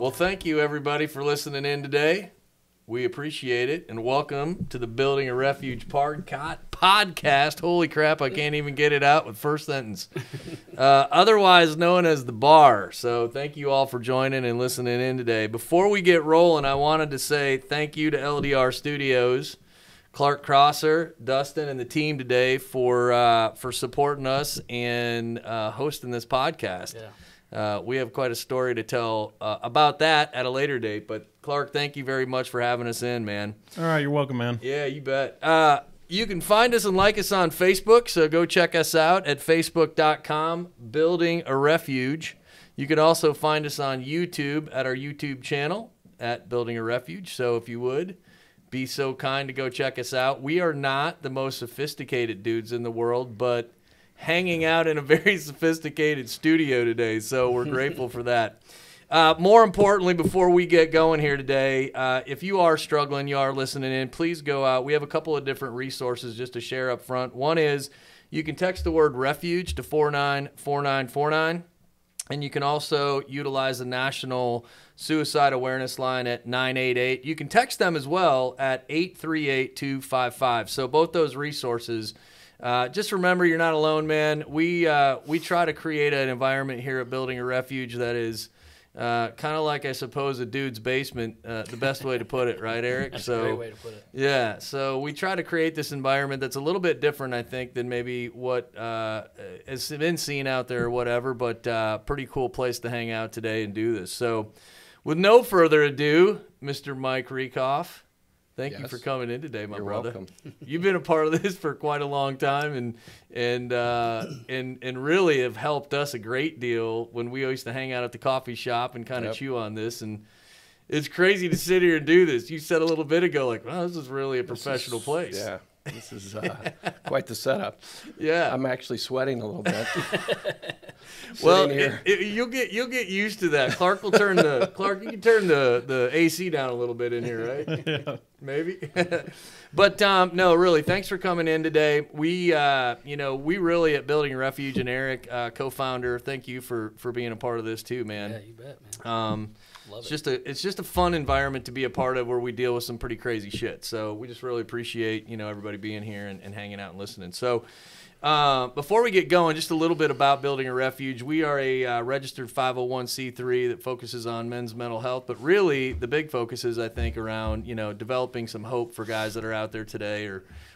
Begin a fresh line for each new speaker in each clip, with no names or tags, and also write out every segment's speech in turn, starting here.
Well, thank you, everybody, for listening in today. We appreciate it, and welcome to the Building a Refuge podcast. Holy crap, I can't even get it out with first sentence. Otherwise known as The Bar. So thank you all for joining and listening in today. Before we get rolling, I wanted to say thank you to LDR Studios, Clark Crosser, Dustin, and the team today for supporting us and hosting this podcast.
Yeah.
We have quite a story to tell about that at a later date. But, Clark, thank you very much for having us in, man.
All right, you're welcome, man.
Yeah, you bet. You can find us and like us on Facebook, so go check us out at facebook.com, Building a Refuge. You can also find us on YouTube at our YouTube channel at Building a Refuge. So if you would, be so kind to go check us out. We are not the most sophisticated dudes in the world, but hanging out in a very sophisticated studio today, so we're grateful for that. More importantly, before we get going here today, if you are struggling, you are listening in, please go out. We have a couple of different resources just to share up front. One is you can text the word refuge to 494949, and you can also utilize the National Suicide Awareness Line at 988. You can text them as well at 838-255. So both those resources. Just remember, you're not alone, man. We try to create an environment here at Building a Refuge that is kind of like, I suppose, a dude's basement, the best way to put it, right, Eric?
That's a great way to put it.
Yeah, so we try to create this environment that's a little bit different, I think, than maybe what has been seen out there or whatever, but pretty cool place to hang out today and do this. So with no further ado, Mr. Mike Riekhof, thank you for coming in today, my brother.
You're welcome.
You've been a part of this for quite a long time, and really have helped us a great deal when we used to hang out at the coffee shop and kind of chew on this. And it's crazy to sit here and do this. You said a little bit ago, like, "Wow, this is really a professional place."
Yeah, this is quite the setup.
Yeah,
I'm actually sweating a little bit.
Well, you'll get used to that. Clark will turn the you can turn the AC down a little bit in here, right?
Yeah.
Maybe. But no, really, thanks for coming in today. We we really at Building a Refuge, and Eric, co-founder, thank you for being a part of this too, man.
Yeah, you bet, man.
It's just a fun environment to be a part of where we deal with some pretty crazy shit. So we just really appreciate everybody being here and hanging out and listening. So before we get going, just a little bit about Building a Refuge. We are a registered 501c3 that focuses on men's mental health, but really the big focus is, I think, around developing some hope for guys that are out there today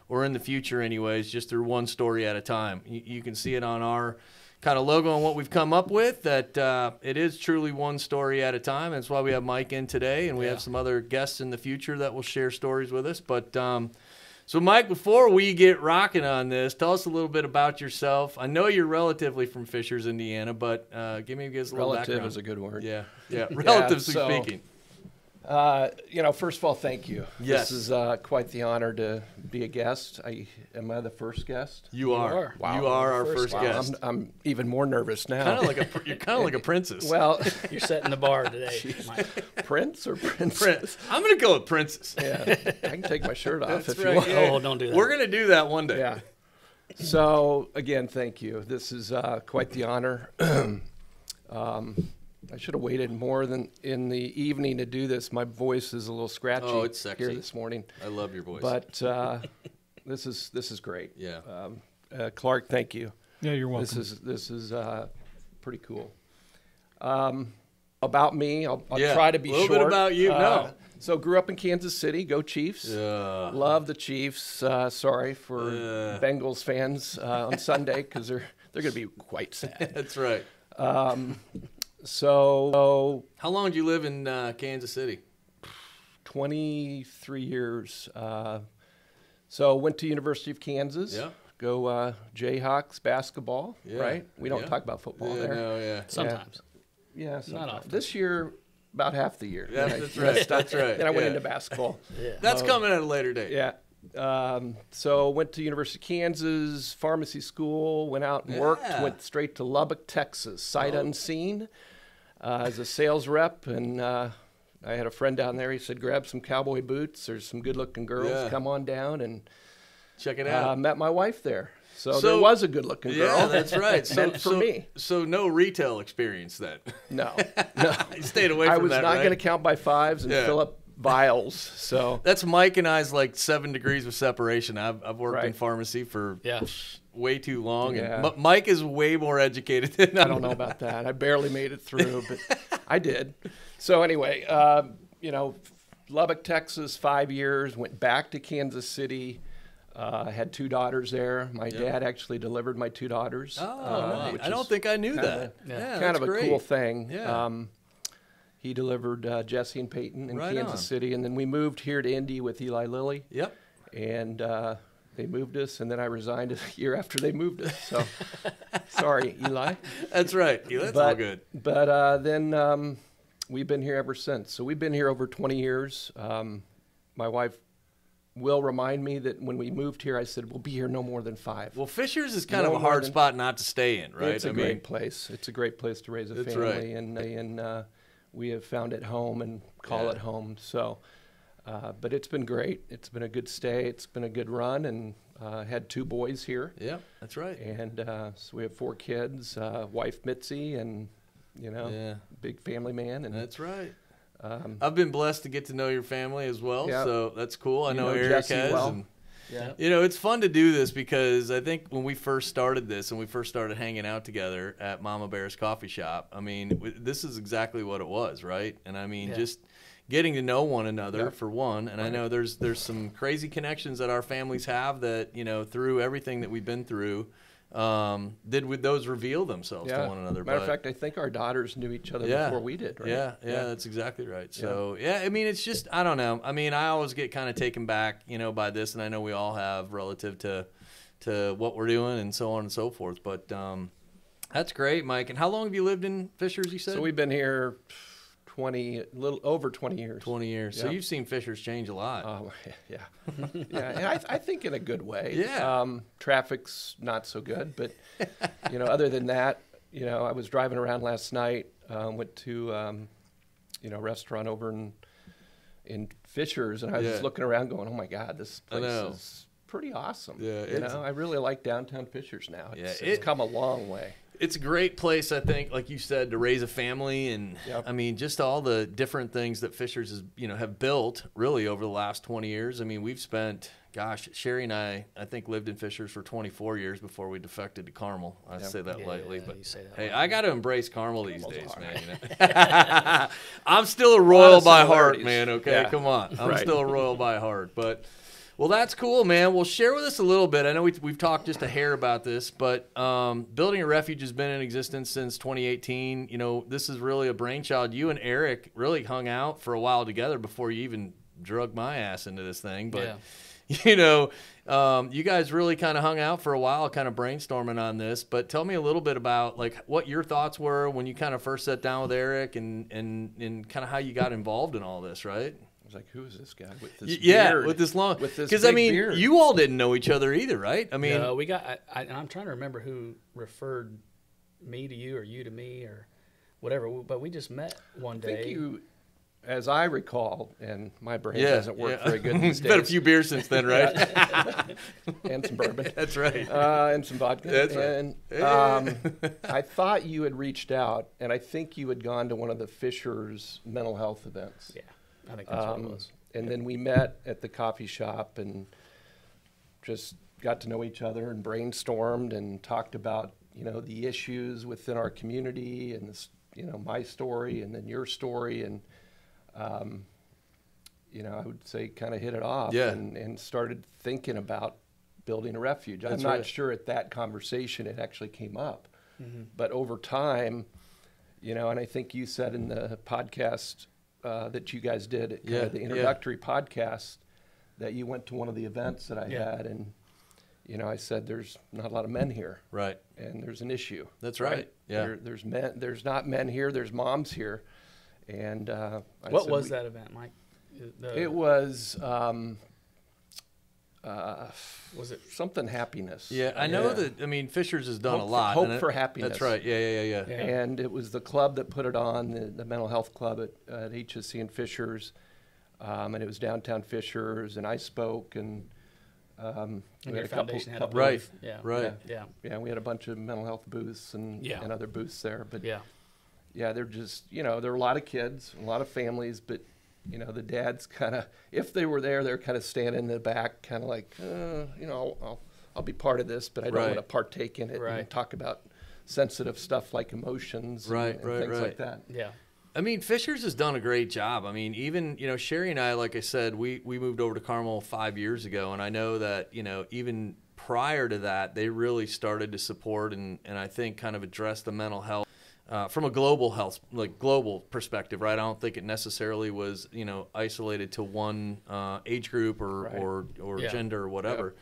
or in the future anyways, just through one story at a time. You can see it on our kind of logo and what we've come up with, that it is truly one story at a time. That's why we have Mike in today, and we have some other guests in the future that will share stories with us. But so, Mike, before we get rocking on this, tell us a little bit about yourself. I know you're relatively from Fishers, Indiana, but give us a little background.
Relative is a good word.
Yeah, relatively speaking.
First of all, thank you.
Yes.
This is quite the honor to be a guest. Am I the first guest?
You are.
Wow.
You are our first
Wow.
guest.
I'm even more nervous now.
You're kind of like a princess.
Well,
You're setting the bar today, Mike.
Prince or princess?
I'm going to go with princess.
Yeah, I can take my shirt off if
right,
you want.
yeah.
Oh, don't do that.
We're going to do that one day.
Yeah. So, again, thank you. This is quite the honor. I should have waited more than in the evening to do this. My voice is a little scratchy
it's sexy.
here this morning.
I love your voice.
But this is great.
Yeah.
Clark, thank you.
Yeah, you're welcome.
This is pretty cool. About me, I'll try to be short.
A little bit about you. No.
So grew up in Kansas City. Go Chiefs. Love the Chiefs. Sorry for Bengals fans on Sunday, because they're going to be quite sad.
That's right.
So
how long did you live in Kansas City?
23 years. So went to University of Kansas.
Yeah.
Go Jayhawks basketball.
Yeah.
Right. We don't talk about football there.
No, yeah.
Sometimes.
Yeah.
Not often.
This year, about half the year.
Yeah, that's right. That's right.
Then I went into basketball.
Yeah.
That's coming at a later date.
Yeah. So went to University of Kansas, pharmacy school, went out and worked, went straight to Lubbock, Texas, sight unseen, as a sales rep. And I had a friend down there. He said, grab some cowboy boots. There's some good looking girls. Come on down. And
Check it out.
Met my wife there. So there was a good-looking girl.
Yeah, that's right.
Meant for me.
So no retail experience then.
No.
You stayed away from that,
I was not
right?
going to count by fives and fill up vials. So
that's Mike and I's like 7 degrees of separation. I've worked in pharmacy for way too long.
Yeah.
And Mike is way more educated than
I don't know about that. I barely made it through, but I did. So anyway, you know, Lubbock, Texas, 5 years. Went back to Kansas City. Had 2 daughters there. My dad actually delivered my 2 daughters.
Oh, I don't think I knew that.
Kind of a
great.
cool thing.
Yeah.
He delivered Jesse and Peyton in
Right
Kansas
on.
City, and then we moved here to Indy with Eli Lilly.
Yep.
And they moved us, and then I resigned a year after they moved us. So sorry, Eli.
That's right. Yeah, that's all good.
But then we've been here ever since. So we've been here over 20 years. My wife will remind me that when we moved here, I said, we'll be here no more than 5.
Well, Fishers is kind of a hard spot not to stay in, right?
It's a great place. It's a great place to raise a family, and we have found it home and call it home. So, but it's been great. It's been a good stay. It's been a good run, and had 2 boys here.
Yeah, that's right.
And so we have 4 kids, wife Mitzi, and, you know, big family man. And
that's right. I've been blessed to get to know your family as well, so that's cool. I know Eric
Jesse
has.
well.
And, you know, it's fun to do this because I think when we first started this and we first started hanging out together at Mama Bear's Coffee Shop, I mean, this is exactly what it was, right? And I mean, just getting to know one another for one. And I know there's some crazy connections that our families have that, you know, through everything that we've been through, those reveal themselves to one another.
Matter of fact, I think our daughters knew each other before we did, right?
Yeah, that's exactly right. So, I mean, it's just, I don't know. I mean, I always get kind of taken back, you know, by this, and I know we all have relative to what we're doing and so on and so forth. But that's great, Mike. And how long have you lived in Fishers, you said?
So we've been here a little over 20 years.
20 years. So you've seen Fishers change a lot.
Oh, yeah. And I think in a good way.
Yeah.
Traffic's not so good, but, you know, other than that, you know, I was driving around last night, went to, you know, a restaurant over in Fishers, and I was just looking around going, oh, my God, this place is pretty awesome.
Yeah,
you know, I really like downtown Fishers now. It's
it's
come a long way.
It's a great place, I think, like you said, to raise a family, and I mean, just all the different things that Fishers has, you know, have built really over the last 20 years. I mean, we've spent, gosh, Sherry and I think lived in Fishers for 24 years before we defected to Carmel. I say that lightly, but hey, I got to embrace Carmel these days, man. You know? I'm still a Royal by heart, man. Okay, come on, I'm still a Royal by heart, but. Well, that's cool, man. Well, share with us a little bit. I know we've talked just a hair about this, but Building a Refuge has been in existence since 2018. You know, this is really a brainchild. You and Eric really hung out for a while together before you even drug my ass into this thing. But, you know, you guys really kind of hung out for a while, kind of brainstorming on this. But tell me a little bit about, like, what your thoughts were when you kind of first sat down with Eric and kind of how you got involved in all this, right?
I was like, who is this guy with this beard?
With this long,
because
I mean, you all didn't know each other either, right? I mean,
no, we got. And I'm trying to remember who referred me to you or you to me or whatever. But we just met one day.
I think you, as I recall, and my brain doesn't work very good these days.
It's been a few beers since then, right?
And some bourbon.
That's right.
And some vodka.
That's
and,
right.
I thought you had reached out, and I think you had gone to one of the Fishers mental health events.
Yeah. I think that's what it was.
And then we met at the coffee shop and just got to know each other and brainstormed and talked about, you know, the issues within our community and this, you know, my story and then your story. And, you know, I would say kind of hit it off and started thinking about building a refuge. I'm not sure at that conversation it actually came up. But over time, you know, and I think you said in the podcast that you guys did, kind of the introductory podcast, that you went to one of the events that I had, and you know, I said there's not a lot of men here,
right?
And there's an issue.
That's right. Yeah,
there's men. There's not men here. There's moms here, and
what was that event, Mike?
It was. Was it something happiness?
Yeah, I know that. I mean, Fishers has done a lot.
Hope for happiness.
That's right. Yeah.
And it was the club that put it on, the mental health club at HSC in Fishers, and it was downtown Fishers. And I spoke, and We
And
had
your
a couple,
foundation had a
Right.
booth. Yeah.
Right.
Yeah.
yeah, we had a bunch of mental health booths and other booths there. But
Yeah.
they're just, there are a lot of kids, a lot of families, but the dads kind of, if they were there, they're kind of standing in the back, kind of like, I'll be part of this, but I don't want to partake in it and talk about sensitive stuff like emotions and things like that.
Yeah.
I mean, Fishers has done a great job. I mean, even, Sherry and I, like I said, we moved over to Carmel 5 years ago, and I know that, even prior to that, they really started to support and I think kind of address the mental health from a global perspective, right? I don't think it necessarily was, isolated to one age group or gender or whatever. Yep.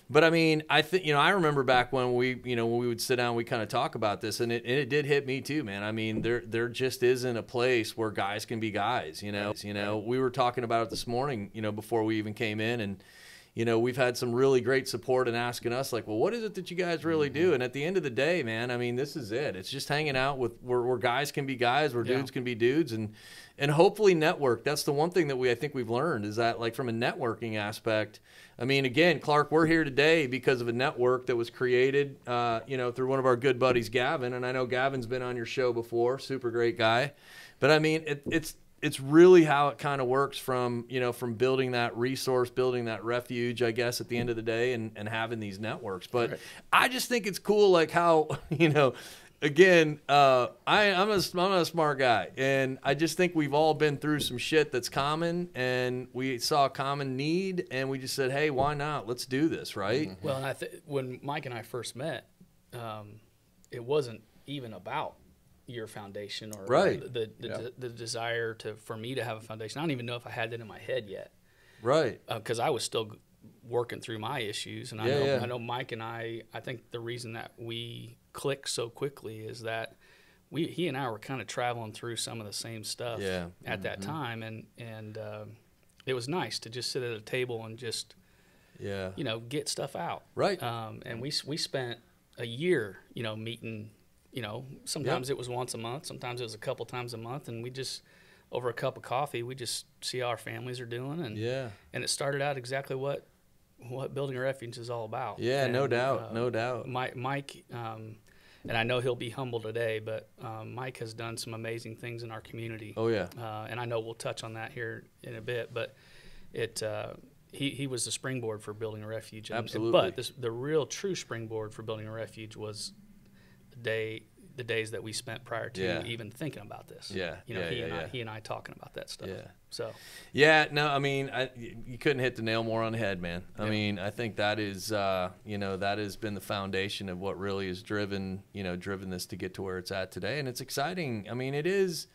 But I mean, I think, I remember back when we would sit down, we kind of talk about this, and it did hit me too, man. I mean, there just isn't a place where guys can be guys, We were talking about it this morning, before we even came in, and we've had some really great support and asking us like, well, what is it that you guys really do? And at the end of the day, man, I mean, this is it. It's just hanging out with where guys can be guys, where dudes can be dudes, and hopefully network. That's the one thing that I think we've learned is that, like, from a networking aspect. I mean, again, Clark, we're here today because of a network that was created, through one of our good buddies, Gavin. And I know Gavin's been on your show before, super great guy. But I mean, it's really how it kind of works from building that resource, building that refuge, I guess, at the end of the day, and having these networks. But I just think it's cool, like how, again, I'm a smart guy, and I just think we've all been through some shit that's common, and we saw a common need, and we just said, hey, why not? Let's do this, right?
Mm-hmm. Well, and when Mike and I first met, it wasn't even about your foundation or the desire for me to have a foundation. I don't even know if I had that in my head yet. Right. Because I was still working through my issues, and I know Mike and I think the reason that we clicked so quickly is that he and I were kind of traveling through some of the same stuff at that time, and it was nice to just sit at a table and just get stuff out. Right. And we spent a year meeting. Sometimes it was once a month, sometimes it was a couple times a month, and we just, over a cup of coffee, we just see how our families are doing, and it started out exactly what Building a Refuge is all about. Yeah, and, no doubt. Mike, and I know he'll be humble today, but Mike has done some amazing things in our community. Oh yeah, and I know we'll touch on that here in a bit, but he was the springboard for Building a Refuge. Absolutely. But the real true springboard for Building a Refuge was the days that we spent prior to even thinking about this. He and I talking about that stuff. Yeah. So. Yeah. No. I mean, you couldn't hit the nail more on the head, man. I mean, I think that is, that has been the foundation of what really has driven this to get to where it's at today, and it's exciting. I mean, it is.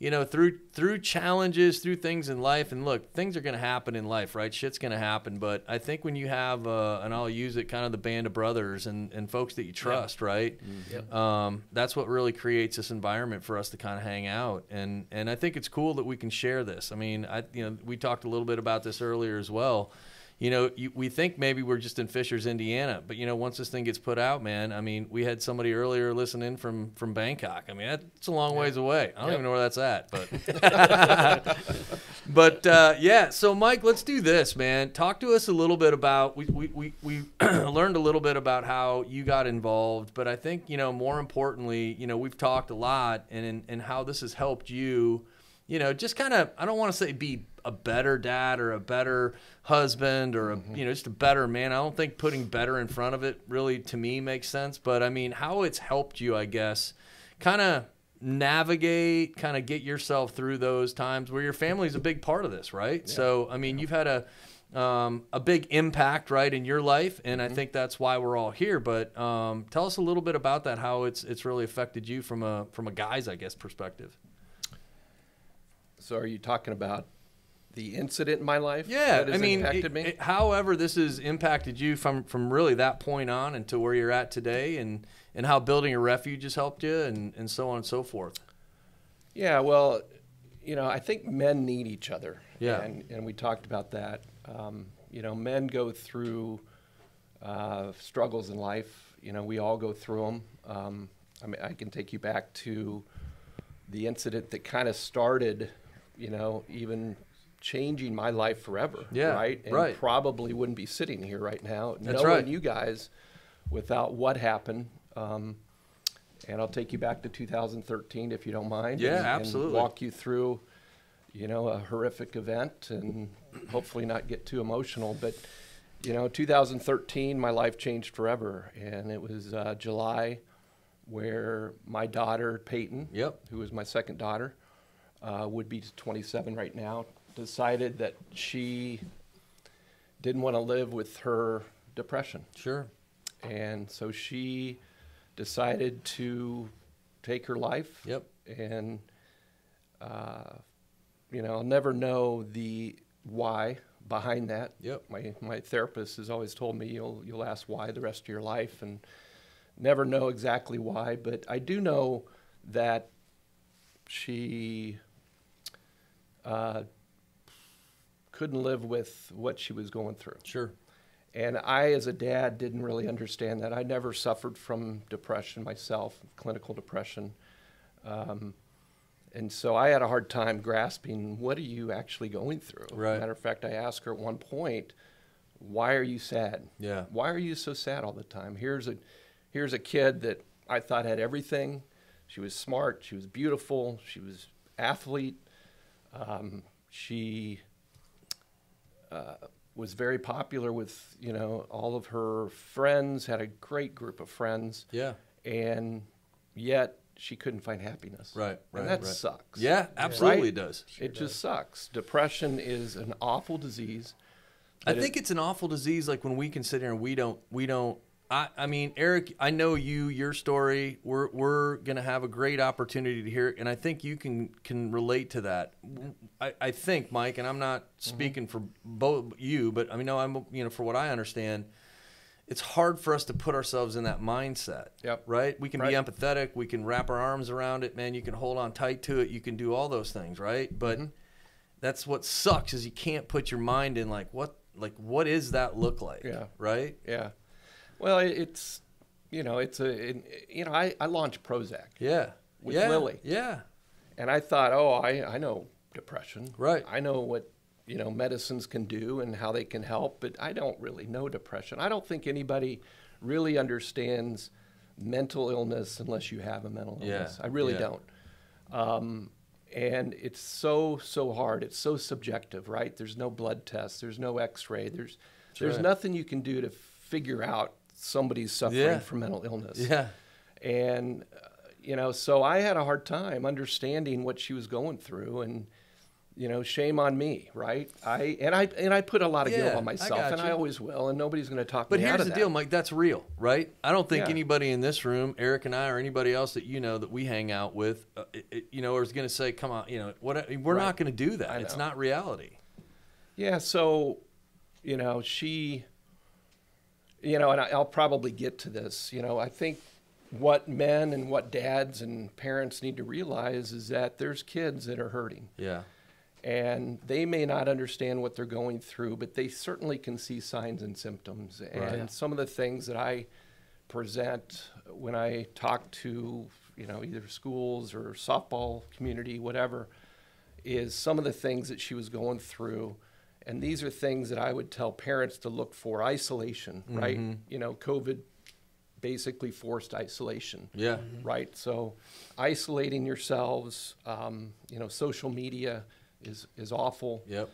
Through challenges, through things in life, and look, things are going to happen in life, right? Shit's going to happen, but I think when you have, and I'll use it, kind of the band of brothers and folks that you trust, right? Mm-hmm. That's what really creates this environment for us to kind of hang out, and I think it's cool that we can share this. I mean, we talked a little bit about this earlier as well. We think maybe we're just in Fishers, Indiana, but once this thing gets put out, man, I mean, we had somebody earlier listening from Bangkok. I mean, that's a long ways away. I don't even know where that's at, but So Mike, let's do this, man. Talk to us a little bit about we learned a little bit about how you got involved, but I think more importantly, we've talked a lot and how this has helped you. Just kind of, I don't want to say be a better dad or a better husband or just a better man. I don't think putting better in front of it really, to me, makes sense. But I mean, how it's helped you, I guess, kind of navigate, kind of get yourself through those times where your family's a big part of this, right? Yeah. So, I mean, you've had a big impact, right, in your life, and I think that's why we're all here. But tell us a little bit about that, how it's really affected you from a guy's, I guess, perspective.
So are you talking about the incident in my life?
Yeah,
that has impacted me?
However this has impacted you from really that point on and to where you're at today, and how Building a Refuge has helped you, and so on and so forth.
Yeah, well, I think men need each other. Yeah. And we talked about that. Men go through struggles in life. We all go through them. I mean, I can take you back to the incident that kind of started, even changing my life forever.
Yeah,
right. And
right.
probably wouldn't be sitting here right now knowing
right.
you guys without what happened. And I'll take you back to 2013 if you don't mind.
Yeah,
and
absolutely.
walk you through, you know, a horrific event and hopefully not get too emotional. But, you know, 2013, my life changed forever. And it was July where my daughter, Peyton, who was my second daughter, would be 27 right now, decided that she didn't want to live with her depression.
Sure.
And so she decided to take her life. And, you know, I'll never know the why behind that. My therapist has always told me you'll ask why the rest of your life and never know exactly why. But I do know that she couldn't live with what she was going through.
Sure.
And I, as a dad, didn't really understand that. I never suffered from depression myself, clinical depression. And so I had a hard time grasping, what are you actually going through?
Right.
Matter of fact, I asked her at one point, why are you sad?
Yeah.
Why are you so sad all the time? Here's a kid that I thought had everything. She was smart. She was beautiful. She was athlete. She was very popular with, you know, all of her friends, had a great group of friends.
Yeah.
And yet she couldn't find happiness.
Right.
And that sucks.
Yeah, absolutely
right?
does.
It just sucks. Depression is an awful disease.
I think it's an awful disease. Like when we can sit here and we don't. I mean, Eric, I know your story. We're going to have a great opportunity to hear it, and I think you can relate to that. I think, Mike, and I'm not speaking for both you, but I mean, no, I'm, you know, for what I understand, it's hard for us to put ourselves in that mindset. Right? We can be empathetic. We can wrap our arms around it, man. You can hold on tight to it. You can do all those things, right? But that's what sucks is you can't put your mind in what does that look like? Yeah. Right?
Yeah. Well, it's, you know, I launched Prozac.
Yeah.
With Lily.
Yeah.
And I thought, I know depression.
Right.
I know what, you know, medicines can do and how they can help, but I don't really know depression. I don't think anybody really understands mental illness unless you have a mental illness. I really don't. And it's so hard. It's so subjective, right? There's no blood test. There's no x-ray. There's nothing you can do to figure out somebody's suffering from mental illness.
Yeah.
And, you know, so I had a hard time understanding what she was going through, and, you know, shame on me, right? I put a lot of guilt on myself, and I always will, and nobody's going to talk me out of that.
But here's the deal, Mike, that's real, right? I don't think anybody in this room, Eric and I, or anybody else that you know that we hang out with, you know, is going to say, come on, you know, we're not going to do that. It's not reality. Yeah,
so, you know, you know, and I'll probably get to this, you know, I think what men and what dads and parents need to realize is that there's kids that are hurting.
Yeah.
And they may not understand what they're going through, but they certainly can see signs and symptoms. And some of the things that I present when I talk to, you know, either schools or softball community, whatever, is some of the things that she was going through. And these are things that I would tell parents to look for. Isolation, right? You know, COVID basically forced isolation.
Yeah.
Right? So isolating yourselves, you know, social media is awful.
Yep.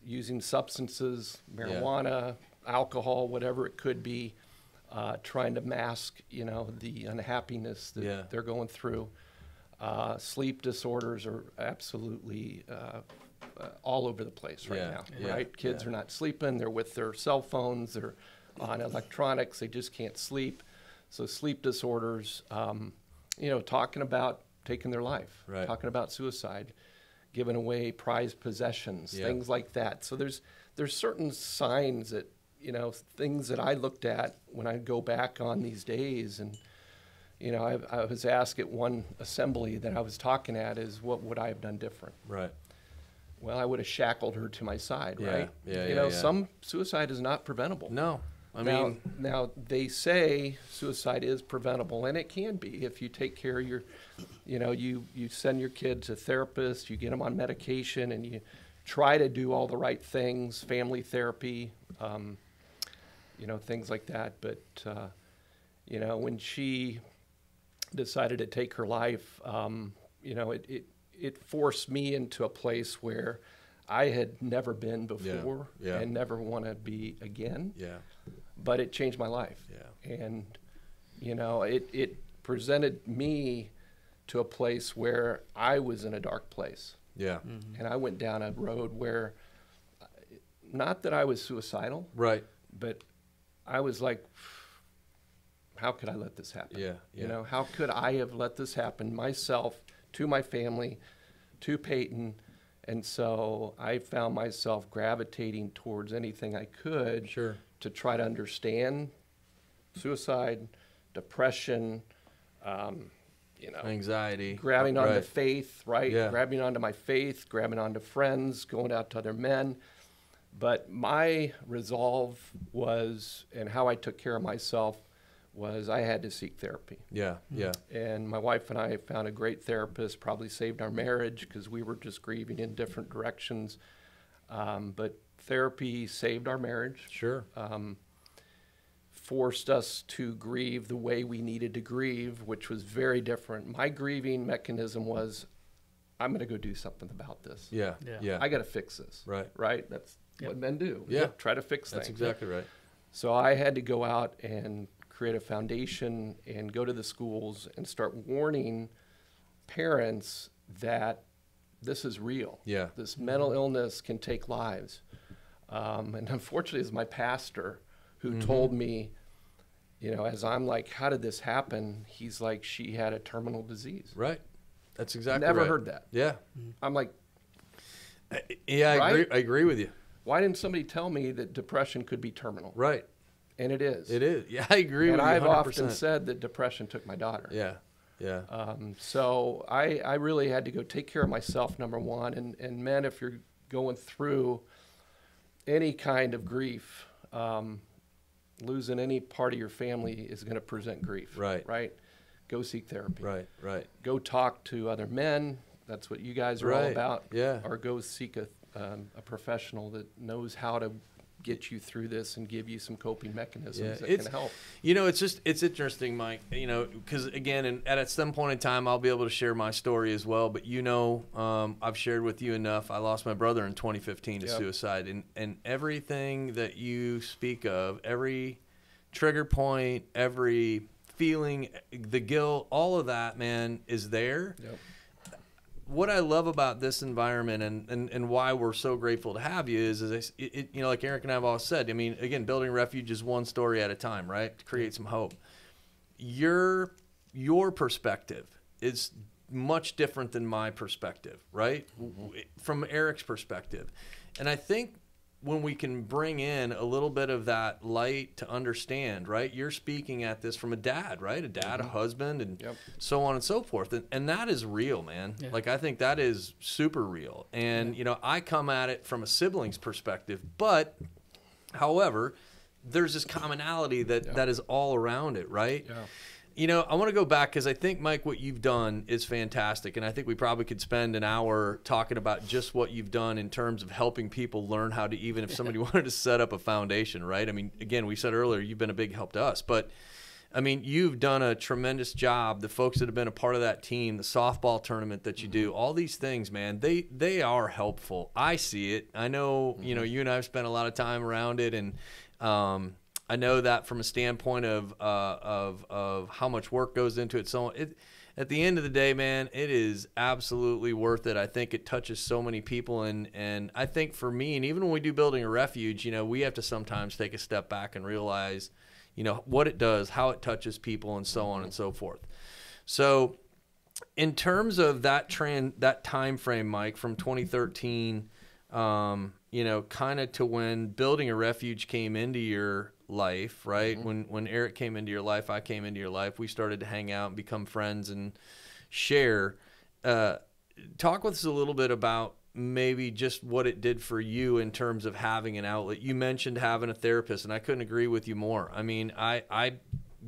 Using substances, marijuana, alcohol, whatever it could be, trying to mask, you know, the unhappiness that they're going through. Sleep disorders are absolutely all over the place right now, right? Kids are not sleeping. They're with their cell phones. They're on electronics. They just can't sleep. So sleep disorders, you know, talking about taking their life, talking about suicide, giving away prized possessions, things like that. So there's certain signs that, you know, things that I looked at when I go back on these days. And, you know, I was asked at one assembly that I was talking at is, what would I have done different?
Right.
Well, I would have shackled her to my side, right? You know, some suicide is not preventable.
No. I mean,
now they say suicide is preventable, and it can be if you take care of your, you know, you send your kid to therapists, you get them on medication, and you try to do all the right things, family therapy, you know, things like that. But, you know, when she decided to take her life, you know, it forced me into a place where I had never been before and never want to be again. Yeah. But it changed my life. Yeah. And, you know, it presented me to a place where I was in a dark place. Yeah. Mm-hmm. And I went down a road where, not that I was suicidal. Right. But I was like, how could I let this happen? Yeah. You know, how could I have let this happen myself, to my family, to Peyton? And so I found myself gravitating towards anything I could to try to understand suicide, depression, you know,
anxiety,
grabbing onto faith, right? Yeah. Grabbing onto my faith, grabbing onto friends, going out to other men. But my resolve was, and how I took care of myself, was I had to seek therapy. Yeah, yeah. And my wife and I found a great therapist, probably saved our marriage because we were just grieving in different directions. But therapy saved our marriage. Sure. Forced us to grieve the way we needed to grieve, which was very different. My grieving mechanism was, I'm going to go do something about this. Yeah, yeah. I got to fix this. Right. Right? That's what men do. Yeah. Try to fix things.
That's exactly right.
So I had to go out and create a foundation and go to the schools and start warning parents that this is real. Yeah. This mental illness can take lives. And unfortunately, it's my pastor who told me, you know, as I'm like, how did this happen? He's like, she had a terminal disease.
Right. That's exactly
Never
right.
heard that. Yeah. I'm like,
yeah, I agree with you.
Why didn't somebody tell me that depression could be terminal? Right. And it is.
It is. Yeah, I agree with you 100%.
And I've often said that depression took my daughter. Yeah, yeah. So I really had to go take care of myself, number one. And men, if you're going through any kind of grief, losing any part of your family is going to present grief. Right. Right? Go seek therapy. Right, right. Go talk to other men. That's what you guys are all about. Yeah. Or go seek a professional that knows how to get you through this and give you some coping mechanisms that can help.
You know, it's interesting, Mike, you know, because again, and at some point in time, I'll be able to share my story as well. But, you know, I've shared with you enough. I lost my brother in 2015 to suicide. And everything that you speak of, every trigger point, every feeling, the guilt, all of that, man, is there. Yep. What I love about this environment and why we're so grateful to have you is you know, like Eric and I have always said, I mean, again, building a refuge is one story at a time, right? To create some hope. Your perspective is much different than my perspective, right? From Eric's perspective. And I think when we can bring in a little bit of that light to understand, right? You're speaking at this from a dad, right? A dad, a husband, and so on and so forth. And that is real, man. Yeah. Like, I think that is super real. And, you know, I come at it from a sibling's perspective, but, however, there's this commonality that is all around it, right? Yeah. You know, I want to go back because I think, Mike, what you've done is fantastic. And I think we probably could spend an hour talking about just what you've done in terms of helping people learn how to, even if somebody wanted to set up a foundation, right? I mean, again, we said earlier, you've been a big help to us. But, I mean, you've done a tremendous job. The folks that have been a part of that team, the softball tournament that you do, all these things, man, they are helpful. I see it. I know, you know, you and I have spent a lot of time around it. And, I know that from a standpoint of how much work goes into it. So at the end of the day, man, it is absolutely worth it. I think it touches so many people. And I think for me, and even when we do building a refuge, you know, we have to sometimes take a step back and realize, you know, what it does, how it touches people, and so on and so forth. So in terms of that time frame, Mike, from 2013, you know, kind of to when building a refuge came into your life, right? When Eric came into your life, I came into your life, we started to hang out and become friends and share. Talk with us a little bit about maybe just what it did for you in terms of having an outlet. You mentioned having a therapist, and I couldn't agree with you more. I mean, I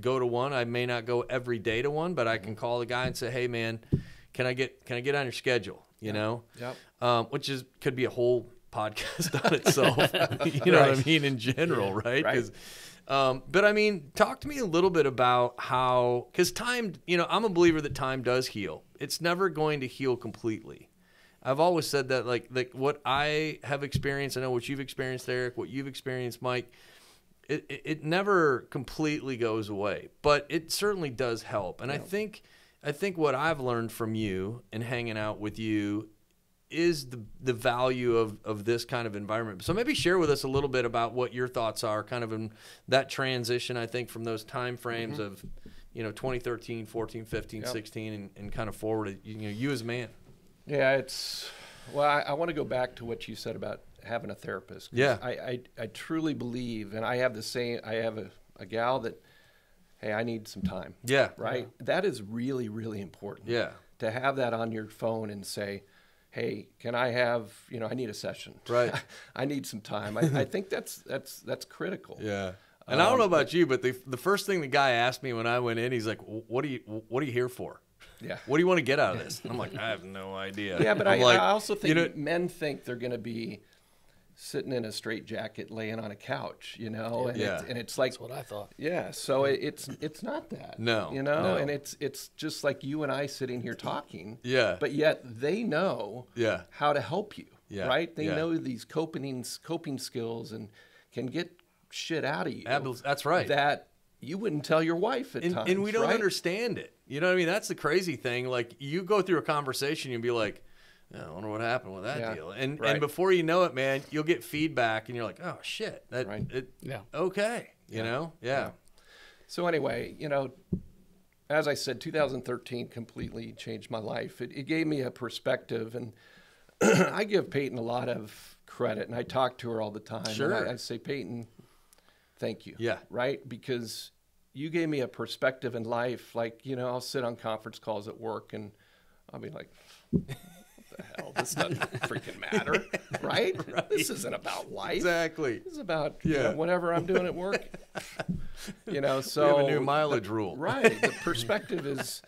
go to one. I may not go every day to one, but I can call the guy and say, hey, man, can I get on your schedule? You know? Yep. Which could be a whole podcast on itself. You know what I mean, in general, right?
Right.
But I mean, talk to me a little bit about how, because time, you know, I'm a believer that time does heal. It's never going to heal completely. I've always said that, like what I have experienced, I know what you've experienced, Eric, what you've experienced, Mike, it never completely goes away, but it certainly does help. And I think what I've learned from you and hanging out with you is the value of this kind of environment. So maybe share with us a little bit about what your thoughts are kind of in that transition, I think, from those time frames of, you know, 2013, 14, 15, 16, and kind of forward, you know, you as a man.
Yeah, I want to go back to what you said about having a therapist.
Yeah.
I truly believe, and I have a gal that, hey, I need some time.
Yeah.
Right? Yeah. That is really, really important.
Yeah.
To have that on your phone and say, hey, can I have, you know, I need a session.
Right.
I need some time. I think that's critical.
Yeah. And I don't know about you, but the first thing the guy asked me when I went in, he's like, what are you here for?
Yeah.
What do you want to get out of this? And I'm like, I have no idea.
Yeah, but I also think,
you know,
men think they're going to be sitting in a straitjacket laying on a couch, you know, and it's like,
that's what I thought.
Yeah, so it's not that.
No,
you know,
no.
and it's just like you and I sitting here talking.
Yeah.
But yet they know how to help you.
Yeah.
Right? They know these coping skills and can get shit out of you.
That's right.
That you wouldn't tell your wife at times.
And we don't understand it. You know what I mean? That's the crazy thing. Like, you go through a conversation and be like, I wonder what happened with that deal. And before you know it, man, you'll get feedback and you're like, oh shit. Okay. You know? Yeah.
So anyway, you know, as I said, 2013 completely changed my life. It gave me a perspective, and I give Peyton a lot of credit, and I talk to her all the time.
Sure.
And I say, Peyton, thank you.
Yeah.
Right? Because you gave me a perspective in life. Like, you know, I'll sit on conference calls at work and I'll be like, what the hell? This doesn't freaking matter. Right? This isn't about life.
Exactly.
This is about you know, whatever I'm doing at work. You know, so
we have a new mileage rule.
Right. The perspective is,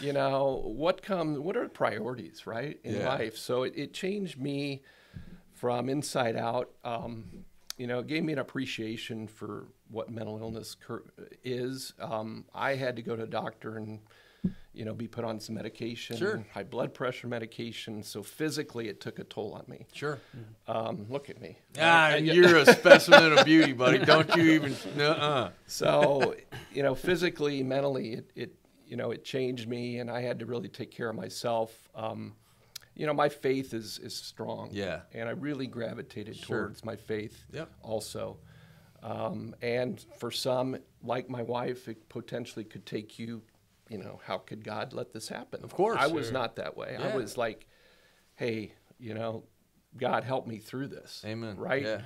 you know, what are the priorities, right, in life? So it changed me from inside out. You know, it gave me an appreciation for what mental illness is. I had to go to a doctor and, you know, be put on some medication, high blood pressure medication. So physically, it took a toll on me.
Sure.
Look at me.
You're a specimen of beauty, buddy. Don't you even?
So, you know, physically, mentally, it changed me, and I had to really take care of myself. You know, my faith is strong. Yeah. And I really gravitated towards my faith also. And for some, like my wife, it potentially could take you, you know, how could God let this happen?
Of course.
I was not that way. I was like, hey, you know, God, help me through this.
Amen.
Right?
Yeah.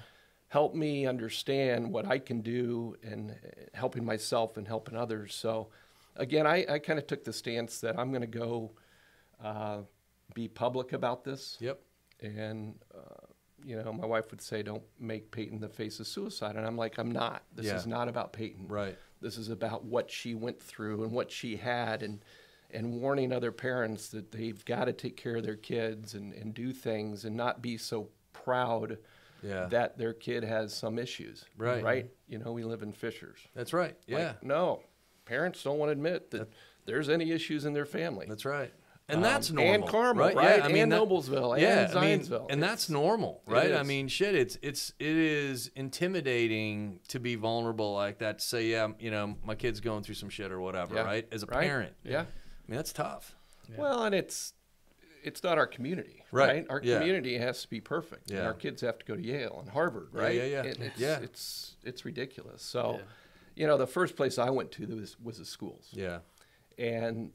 Help me understand what I can do in helping myself and helping others. So, again, I kind of took the stance that I'm going to go be public about this.
Yep.
And, you know, my wife would say, don't make Peyton the face of suicide. And I'm like, I'm not. This is not about Peyton.
Right.
This is about what she went through and what she had, and warning other parents that they've got to take care of their kids and do things and not be so proud that their kid has some issues.
Right.
Right? You know, we live in Fishers.
That's right. Yeah.
Like, no, parents don't want to admit that there's any issues in their family.
That's right. And that's normal.
And Carmel, right?
Yeah, I mean,
and Noblesville, and Zionsville.
And that's normal, right? I mean, shit, it is intimidating to be vulnerable like that, to say, you know, my kid's going through some shit or whatever, right? As a parent.
Yeah.
I mean, that's tough.
Yeah. Well, and it's not our community, right? Our community has to be perfect. And our kids have to go to Yale and Harvard, right? It's ridiculous. So, you know, the first place I went to was the schools.
Yeah.
And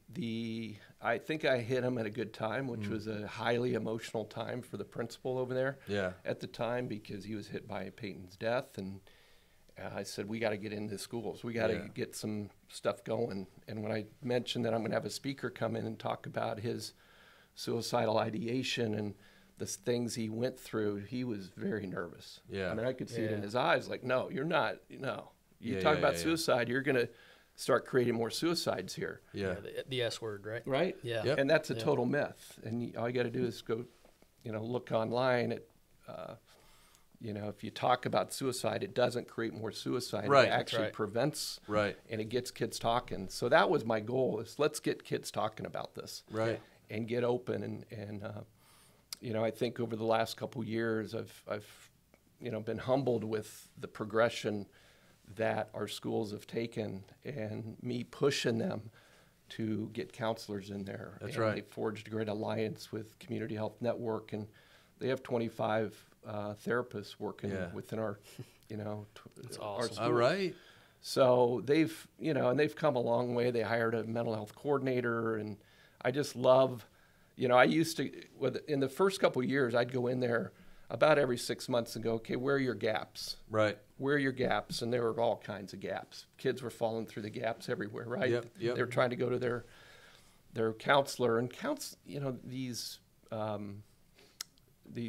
I think I hit him at a good time, which was a highly emotional time for the principal over there at the time, because he was hit by Peyton's death. And I said, we got to get into schools. We got to get some stuff going. And when I mentioned that I'm going to have a speaker come in and talk about his suicidal ideation and the things he went through, he was very nervous. Yeah. I mean, I could see it in his eyes, like, no, you're not. No. You talk about suicide, you're going to start creating more suicides here.
Yeah, the S word, right?
Right?
Yeah.
Yep. And that's a total myth. And all you got to do is go, you know, look online at you know, if you talk about suicide, it doesn't create more suicide.
Right.
It actually
right.
prevents,
Right.
and it gets kids talking. So that was my goal, is let's get kids talking about this.
Right.
And get open. And you know, I think over the last couple years, I've you know, been humbled with the progression that our schools have taken, and me pushing them to get counselors in there.
That's
and
right.
They forged a great alliance with Community Health Network, and they have 25 therapists working within our, you know,
That's
our
awesome.
school.
All right.
So they've, you know, and they've come a long way. They hired a mental health coordinator, and I just love, you know, I used to, in the first couple of years, I'd go in there about every 6 months and go, okay, where are your gaps?
Right.
Where are your gaps? And there were all kinds of gaps. Kids were falling through the gaps everywhere, right?
Yep, yep.
They were trying to go to their counselor, and you know, these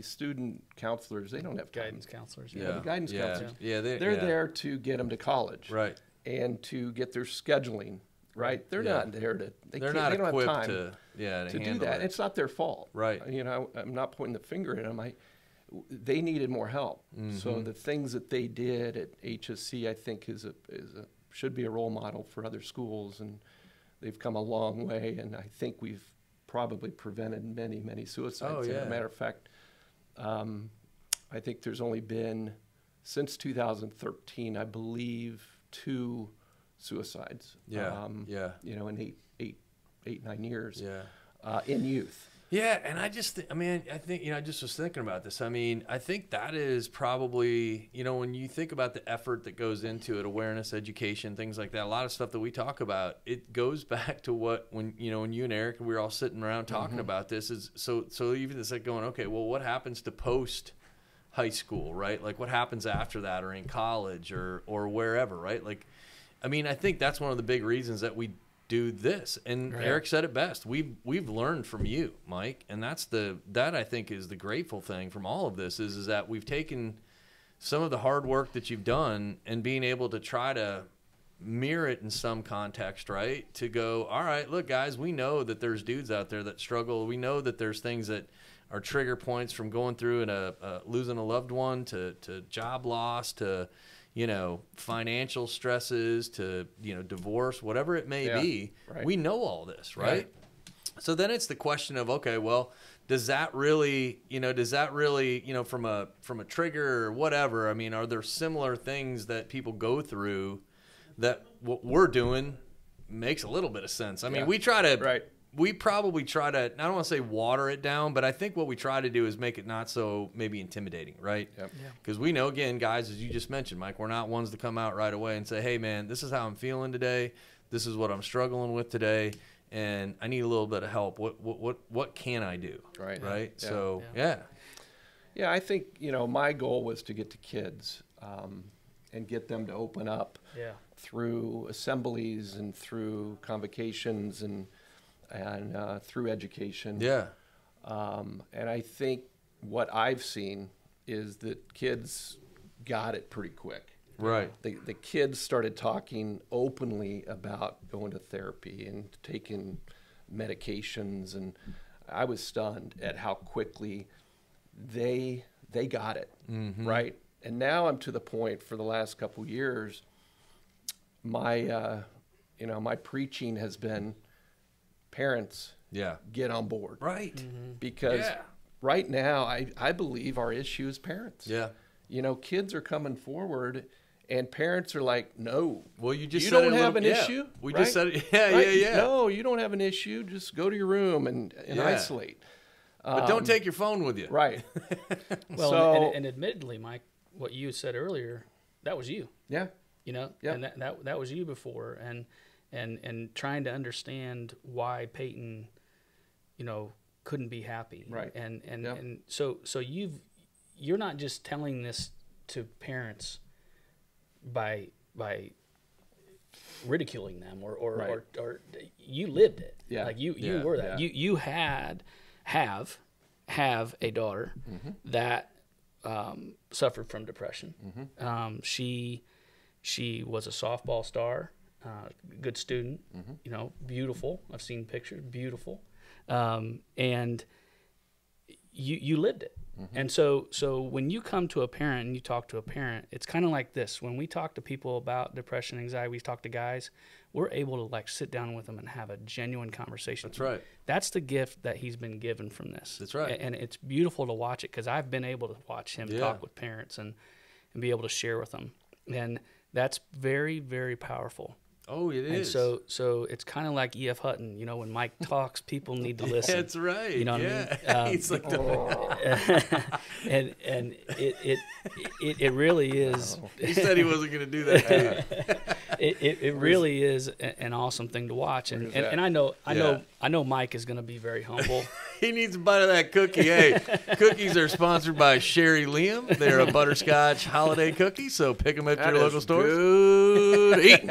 student counselors, they don't have time.
Guidance counselors.
Yeah, the guidance counselors.
Yeah.
They're there to get them to college.
Right.
And to get their scheduling right. They're not there to.
They're not
they don't
equipped
have time
to
do
handle
that.
it.
It's not their fault.
Right.
You know, I'm not pointing the finger at them. They needed more help. So the things that they did at HSC, I think, should be a role model for other schools, and they've come a long way. And I think we've probably prevented many, many suicides.
Oh, yeah.
As a matter of fact, I think there's only been, since 2013, I believe, 2 suicides.
Yeah.
You know, in 9 years.
Yeah.
In youth.
Yeah, and I think, you know, I just was thinking about this. I mean, I think that is probably, you know, when you think about the effort that goes into it, awareness, education, things like that, a lot of stuff that we talk about, it goes back to when you and Eric, we were all sitting around talking about this, is so even it's like going, okay, well, what happens to post high school, right? Like what happens after that, or in college, or wherever, right? Like, I mean, I think that's one of the big reasons that we do this. And
right.
Eric said it best. We've learned from you, Mike, and that I think is the grateful thing from all of this is that we've taken some of the hard work that you've done and being able to try to mirror it in some context, right? To go, all right, look, guys, we know that there's dudes out there that struggle. We know that there's things that are trigger points, from going through and losing a loved one to job loss to, you know, financial stresses to, you know, divorce, whatever it may be. Right. We know all this, right? So then it's the question of, okay, well, does that really, you know, from a trigger or whatever, I mean, are there similar things that people go through that what we're doing makes a little bit of sense? I mean, we probably try to, I don't want to say water it down, but I think what we try to do is make it not so maybe intimidating, right? Because we know, again, guys, as you just mentioned, Mike, we're not ones to come out right away and say, hey, man, this is how I'm feeling today. This is what I'm struggling with today, and I need a little bit of help. What can I do? Right.
Yeah.
So,
Yeah, I think, you know, my goal was to get to kids and get them to open up through assemblies and through convocations and through education. And I think what I've seen is that kids got it pretty quick.
Right.
The kids started talking openly about going to therapy and taking medications, and I was stunned at how quickly they got it, right? And now I'm to the point, for the last couple of years, my my preaching has been, parents, get on board.
Right.
Because right now, I believe our issue is parents. You know, kids are coming forward, and parents are like, no.
Well, you just
don't have an issue?
We
right?
just said it. Yeah.
No, you don't have an issue. Just go to your room and isolate.
But don't take your phone with you.
Right.
Well, and admittedly, Mike, what you said earlier, that was you.
Yeah.
You know, and that was you before, and trying to understand why Peyton, you know, couldn't be happy.
Right.
And so you're not just telling this to parents by ridiculing them or you lived it.
Yeah.
Like you were that.
Yeah.
You have a daughter that suffered from depression. She was a softball star, good student, you know, beautiful. I've seen pictures, beautiful. And you lived it. And so when you come to a parent and you talk to a parent, it's kind of like this. When we talk to people about depression, anxiety, we talk to guys, we're able to like sit down with them and have a genuine conversation.
That's right.
That's the gift that he's been given from this.
That's right.
And it's beautiful to watch it, because I've been able to watch him talk with parents and be able to share with them. And that's very, very powerful.
Oh, it is.
And so it's kind of like E.F. Hutton. You know, when Mike talks, people need to listen.
That's right.
You know what I mean?
He's like
and it really is.
He said he wasn't going to do that.
It really is an awesome thing to watch, and I know Mike is going to be very humble.
He needs a bite of that cookie. Hey, cookies are sponsored by Sherry Leum. They're a butterscotch holiday cookie, so pick them at your local stores. Good eating.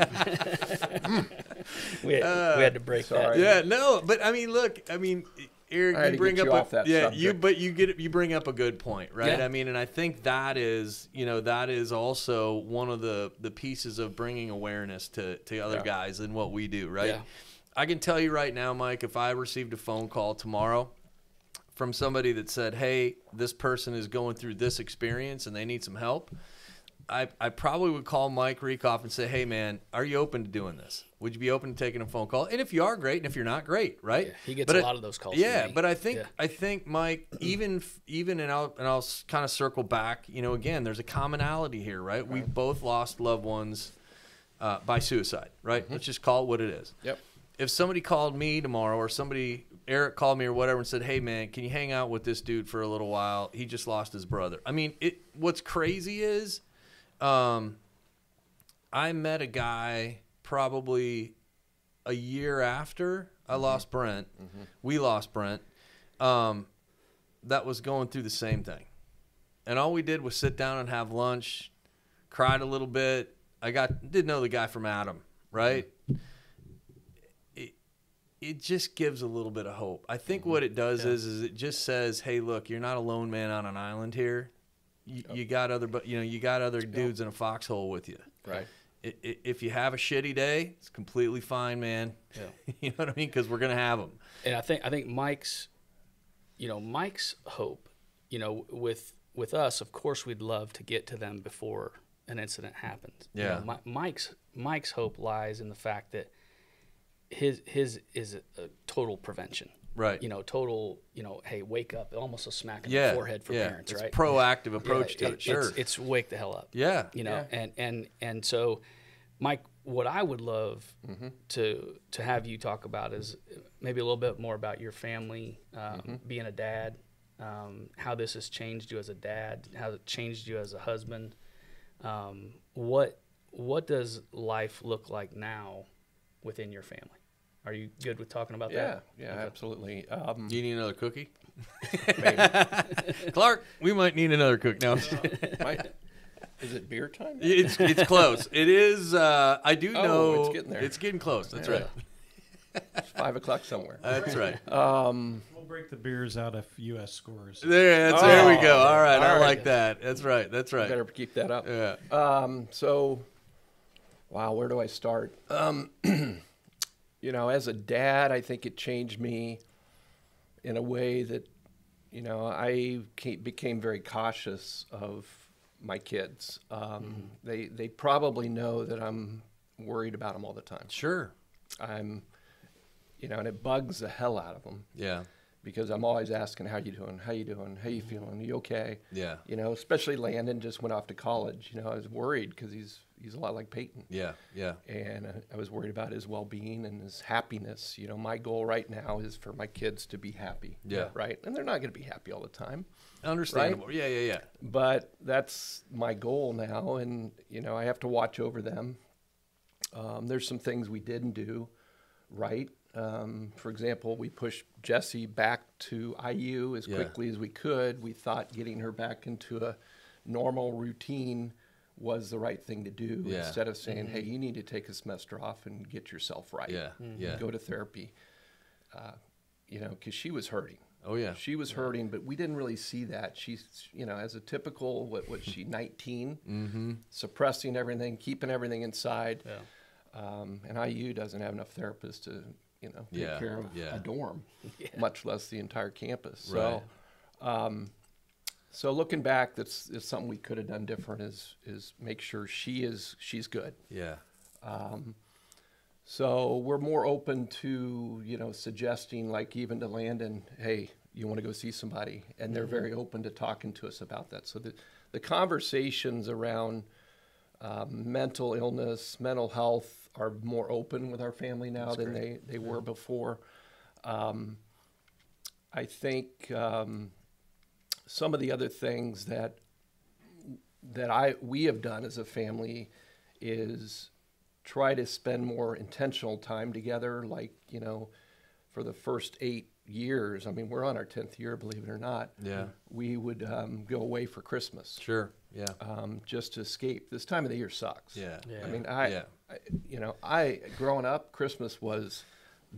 We had to break that.
Yeah, no, but I mean, look, Eric, you bring up
off that subject.
you bring up a good point, right?
Yeah.
I mean, and I think that is also one of the pieces of bringing awareness to other guys in what we do, right?
Yeah.
I can tell you right now, Mike, if I received a phone call tomorrow from somebody that said, hey, this person is going through this experience and they need some help, I probably would call Mike Riekhof and say, hey, man, are you open to doing this? Would you be open to taking a phone call? And if you are, great. And if you're not, great, right?
Yeah, he gets a lot of those calls.
Yeah,
from me.
but I think Mike, even and I'll kind of circle back. Again, there's a commonality here, right? We both lost loved ones by suicide, right?
Mm-hmm.
Let's just call it what it is.
Yep.
If somebody called me tomorrow, or Eric called me or whatever and said, hey, man, can you hang out with this dude for a little while? He just lost his brother. I mean, what's crazy is I met a guy probably a year after I lost Brent. Mm-hmm. We lost Brent. That was going through the same thing. And all we did was sit down and have lunch, cried a little bit. Did know the guy from Adam, right? Mm-hmm. It just gives a little bit of hope. I think what it does is it just says, hey, look, you're not a lone man on an island here. You got other dudes in a foxhole with you.
Right.
If you have a shitty day, it's completely fine, man.
Yeah.
You know what I mean? Because we're gonna have them.
And I think Mike's hope, with us, of course, we'd love to get to them before an incident happens.
Yeah.
Mike's hope lies in the fact that his is a total prevention.
Right.
Total, hey, wake up, almost a smack in the forehead for parents,
it's
right?
Proactive approach to it, sure.
It's wake the hell up.
Yeah.
And so, Mike, what I would love to have you talk about is maybe a little bit more about your family, being a dad, how this has changed you as a dad, how it changed you as a husband. What does life look like now within your family? Are you good with talking about that?
Yeah, okay. Absolutely.
Do you need another cookie?
Maybe.
Clark, we might need another cookie now.
Is it beer time?
It's close. It is. I do know.
It's getting there.
It's getting close. That's right.
It's 5 o'clock somewhere.
That's right.
We'll break the beers out of U.S. scores.
There we go. All right. I like that. That's right. That's right.
Better keep that up.
Yeah.
So, wow, where do I start? As a dad, I think it changed me in a way that, I became very cautious of my kids. They probably know that I'm worried about them all the time.
Sure.
And it bugs the hell out of them.
Yeah.
Because I'm always asking, how you doing? How you doing? How you feeling? Are you okay?
Yeah.
Especially Landon just went off to college. I was worried because he's a lot like Peyton.
Yeah, yeah.
And I was worried about his well-being and his happiness. My goal right now is for my kids to be happy.
Yeah.
Right? And they're not going to be happy all the time.
Understandable.
Right?
Yeah.
But that's my goal now, and, I have to watch over them. There's some things we didn't do right. For example, we pushed Jessie back to IU as quickly as we could. We thought getting her back into a normal routine was the right thing to do instead of saying, hey, you need to take a semester off and get yourself right.
Yeah.
Go to therapy. Because she was hurting.
Oh, yeah.
She was hurting, but we didn't really see that. She's, as a typical, what she, 19, suppressing everything, keeping everything inside.
Yeah.
And IU doesn't have enough therapists to, take care of a dorm, much less the entire campus. So So looking back, that's something we could have done different. Is make sure she's good.
Yeah.
So we're more open to, suggesting, like, even to Landon, hey, you want to go see somebody? And they're very open to talking to us about that. So the conversations around mental illness, mental health are more open with our family now than they were before. I think some of the other things that we have done as a family is try to spend more intentional time together. Like, for the first 8 years, I mean, we're on our 10th year, believe it or not.
Yeah.
We would go away for Christmas.
Sure. Yeah.
Just to escape. This time of the year sucks.
Yeah.
I mean, I growing up, Christmas was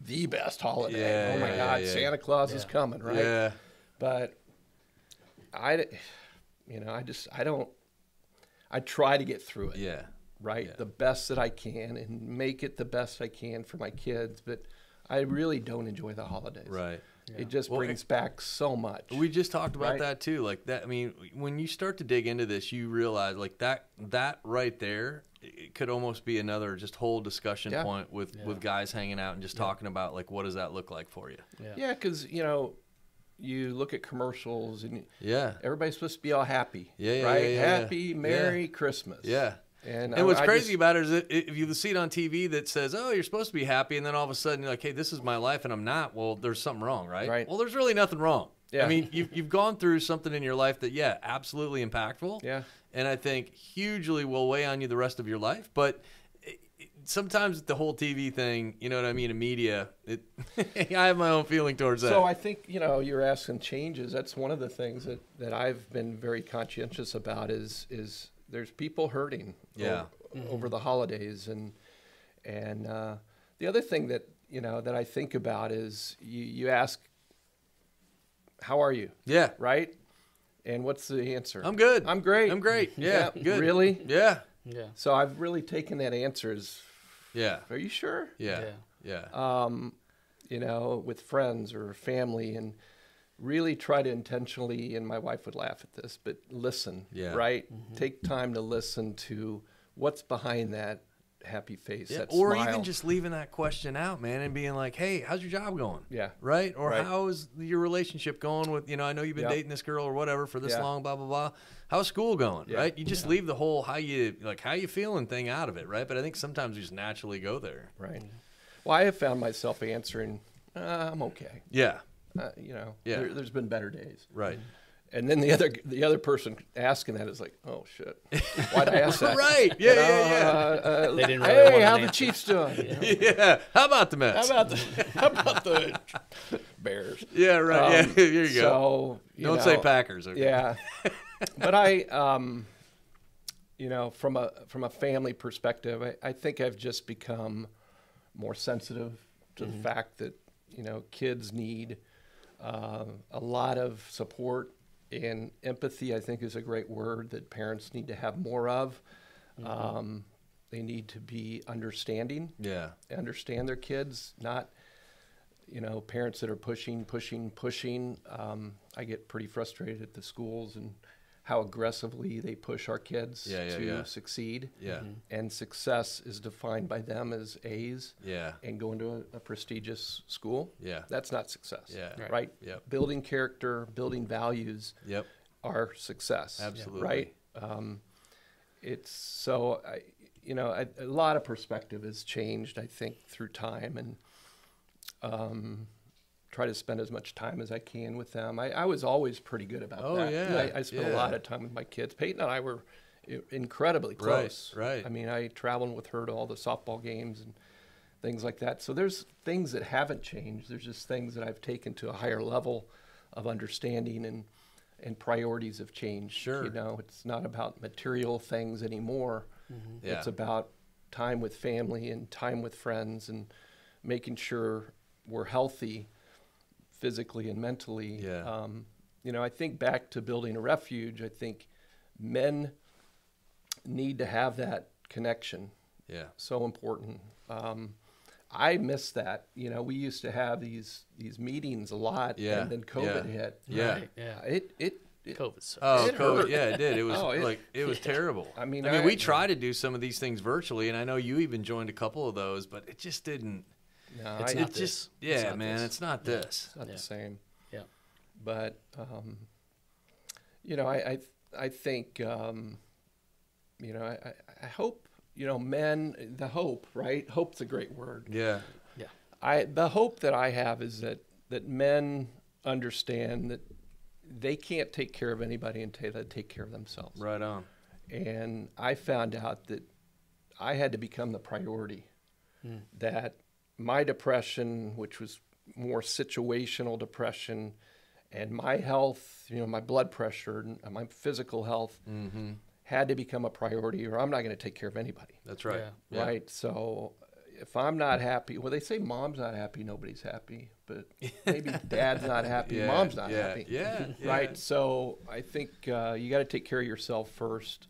the best holiday.
Yeah,
oh my God,
yeah.
Santa Claus is coming, right?
Yeah.
But I try to get through it.
Yeah.
Right?
Yeah.
The best that I can and make it the best I can for my kids. But I really don't enjoy the holidays.
Right.
Yeah.
It just brings back so much.
We just talked about
Right.
that too. Like that, I mean, when you start to dig into this, you realize like that right there, it could almost be another just whole discussion point with guys hanging out and just talking about like, what does that look like for you?
Yeah, because, you look at commercials and everybody's supposed to be all happy. Right? Happy, Merry Christmas.
Yeah.
And
what's crazy about it is that if you see it on TV that says, oh, you're supposed to be happy, and then all of a sudden you're like, hey, this is my life and I'm not, well, there's something wrong, right?
Right.
Well, there's really nothing wrong.
Yeah.
I mean, you've gone through something in your life that, absolutely impactful.
Yeah.
And I think hugely will weigh on you the rest of your life. But sometimes the whole TV thing, you know what I mean, in media, I have my own feeling towards that.
So I think, you're asking changes. That's one of the things that I've been very conscientious about is there's people hurting over the holidays. And the other thing that, that I think about is you ask, how are you?
Yeah.
Right? And what's the answer?
I'm good.
I'm great.
I'm great. Yeah. Good.
Really?
Yeah.
Yeah.
So I've really taken that answer as, are you sure?
Yeah.
With friends or family, and really try to intentionally, and my wife would laugh at this, but listen, right? Mm-hmm. Take time to listen to what's behind that happy face, that
or
smile.
even just leaving that question out, man, and being like, hey, how's your job going?
Yeah.
Right? Or how is your relationship going with, I know you've been dating this girl or whatever for this long, blah, blah, blah. How's school going, right? You just leave the whole how you feeling thing out of it, right? But I think sometimes we just naturally go there.
Right. Well, I have found myself answering, I'm okay.
Yeah.
There's been better days.
Right.
And then the other person asking that is like, oh shit, why'd I ask that?
Right? Yeah.
They didn't really want
hey, how
an
the
answer.
Chiefs doing?
Yeah. How about the Mets?
How about the Bears?
Yeah. Right. Here you go.
So
don't say Packers. Okay?
Yeah. But I, from a family perspective, I think I've just become more sensitive to the fact that kids need a lot of support. And empathy, I think, is a great word that parents need to have more of. Mm-hmm. They need to be understanding. Yeah. Understand their kids, not, parents that are pushing. I get pretty frustrated at the schools and how aggressively they push our kids to succeed. Yeah. Mm-hmm. And success is defined by them as A's. Yeah. And going to a prestigious school. Yeah. That's not success. Yeah. Right? Yep. Building character, building values are success. Absolutely. Right? It's so, a lot of perspective has changed, I think, through time, and try to spend as much time as I can with them. I was always pretty good about that. Yeah. I spent a lot of time with my kids. Peyton and I were incredibly close. Right. I mean, I traveled with her to all the softball games and things like that. So there's things that haven't changed. There's just things that I've taken to a higher level of understanding, and priorities have changed. Sure. It's not about material things anymore. Mm-hmm. It's about time with family and time with friends and making sure we're healthy physically and mentally. Yeah. I think back to building a refuge, I think men need to have that connection. Yeah. So important. I miss that. You know, we used to have these meetings a lot, and then COVID hit.
Yeah,
right. Yeah.
It
COVID sucked.
Oh,
It
COVID.
hurt.
Yeah, it did. It was
Oh,
it was terrible.
I mean,
we try to do some of these things virtually, and I know you even joined a couple of those, but it just didn't.
No,
It's not this.
Yeah,
It's not
man,
this.
it's not this.
It's not the same.
Yeah.
But you know, I think you know, I hope, you know, men, the hope, right? Hope's a great word.
Yeah.
The hope that I have is that men understand that they can't take care of anybody until they take care of themselves.
Right on.
And I found out that I had to become the priority. That my depression, which was more situational depression, and my health, you know, my blood pressure, and my physical health, had to become a priority, or I'm not going to take care of anybody.
That's right.
Yeah.
Right? So if I'm not happy, well, they say mom's not happy, nobody's happy, but maybe dad's not happy, mom's not happy.
Yeah.
Right? So I think you got to take care of yourself first.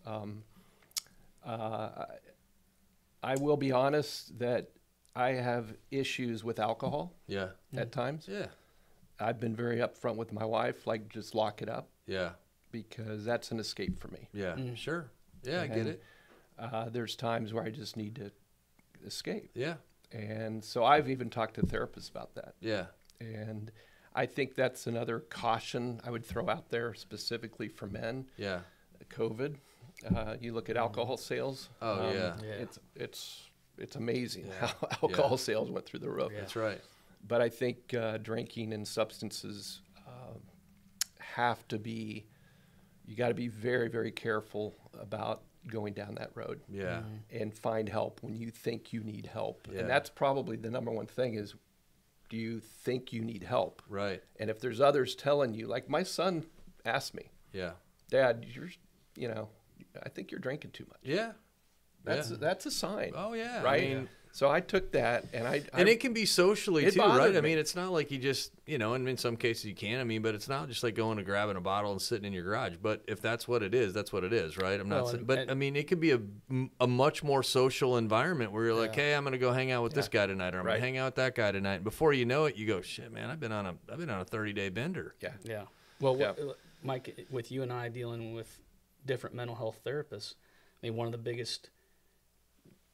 I will be honest that I have issues with alcohol
Yeah.
at times.
Yeah.
I've been very upfront with my wife, like just lock it up,
Yeah.
because that's an escape for me.
Yeah. Sure. Yeah, I get
And,
it.
There's times where I just need to escape.
Yeah.
And so I've even talked to therapists about that.
Yeah.
And I think that's another caution I would throw out there specifically for men.
Yeah.
COVID, you look at alcohol sales.
Oh, yeah.
It's amazing how alcohol sales went through the roof.
That's right.
But I think drinking and substances have to be, you got to be very, very careful about going down that road.
Yeah.
And find help when you think you need help.
Yeah.
And that's probably the number one thing is, do you think you need help?
Right.
And if there's others telling you, like my son asked me,
Yeah.
Dad, you know, I think you're drinking too much.
Yeah.
That's a sign.
Oh, yeah.
Right?
I mean,
so I took that, and
and it can be socially
it
too, right?
bothered
I
me.
mean, it's not like you just, you know, and in some cases you can. I mean, but it's not just like going and grabbing a bottle and sitting in your garage. But if that's what it is, that's what it is, right? I'm not
Well,
saying, but I mean, it can be a much more social environment where you're like, hey, I'm going to go hang out with this guy tonight, or I'm going to hang out with that guy tonight. And before you know it, you go, shit, man, I've been on a 30-day bender.
Yeah.
Yeah. Well, Mike, with you and I dealing with different mental health therapists, I mean, one of the biggest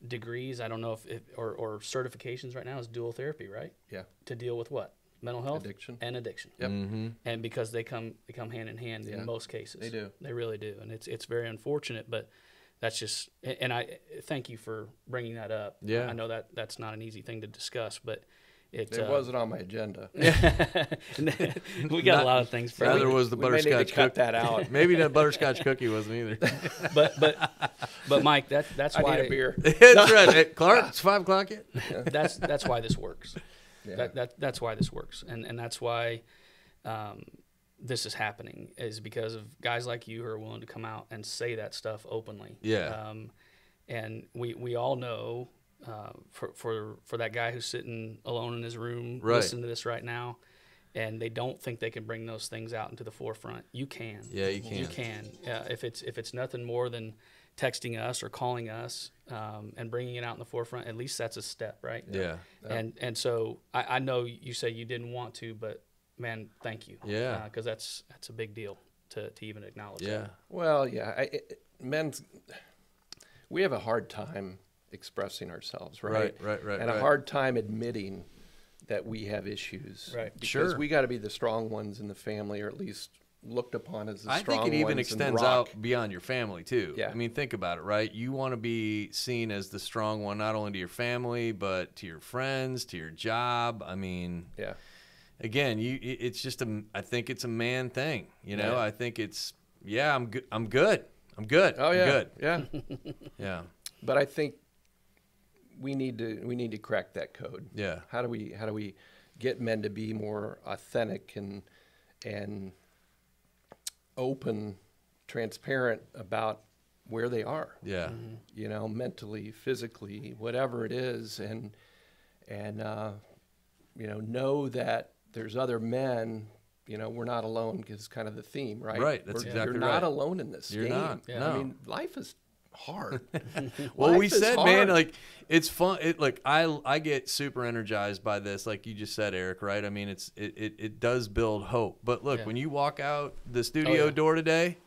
degrees, I don't know if or certifications right now is dual therapy, right?
Yeah.
To deal with what? Mental health
Addiction.
and addiction.
Yep.
Mm-hmm.
And because they come hand in hand in most cases.
They do.
They really do. And it's very unfortunate, but that's just, and I thank you for bringing that up.
Yeah.
I know that's not an easy thing to discuss, but
It wasn't on my agenda.
we got a lot of things.
Neither was the
We may need to
butterscotch
cut
cookie.
that out.
Maybe the butterscotch cookie wasn't either.
But Mike, that's
I
why
need a beer.
That's right. Hey, Clark, it's 5 o'clock yet?
that's why this works.
Yeah.
That's why this works, and that's why this is happening, is because of guys like you who are willing to come out and say that stuff openly.
Yeah.
And we all know for that guy who's sitting alone in his room listening to this right now, and they don't think they can bring those things out into the forefront. You can.
Yeah, you can.
You can. If it's nothing more than texting us or calling us and bringing it out in the forefront, at least that's a step, right?
Yeah.
And so I know you say you didn't want to, but man, thank you.
Yeah.
Because that's a big deal to even acknowledge.
Yeah.
That.
Well, yeah. We have a hard time expressing ourselves, right?
Right.
And a hard time admitting that we have issues.
Right.
Because
Sure.
we got to be the strong ones in the family, or at least looked upon as the
I
strong ones.
think it even
and
extends
rock.
out beyond your family too.
Yeah.
I mean, think about it, right? You want to be seen as the strong one, not only to your family, but to your friends, to your job. I mean,
Yeah.
again, it's just I think it's a man thing, you know?
Yeah.
I think it's, I'm good. I'm good.
Oh yeah.
I'm good.
Yeah.
Yeah.
But I think we need to crack that code.
Yeah.
How do we get men to be more authentic and open, transparent about where they are?
Yeah.
You know, mentally, physically, whatever it is, and you know that there's other men. You know, we're not alone, because kind of the theme, right?
Right, that's exactly
You're not
right.
alone in this
You're
game.
not,
Yeah.
no.
I mean, life is hard.
Well,
Life
we
is
said,
hard.
man, like it's fun. I get super energized by this, like you just said, Eric. Right? I mean, it does build hope. But look, when you walk out the studio door today,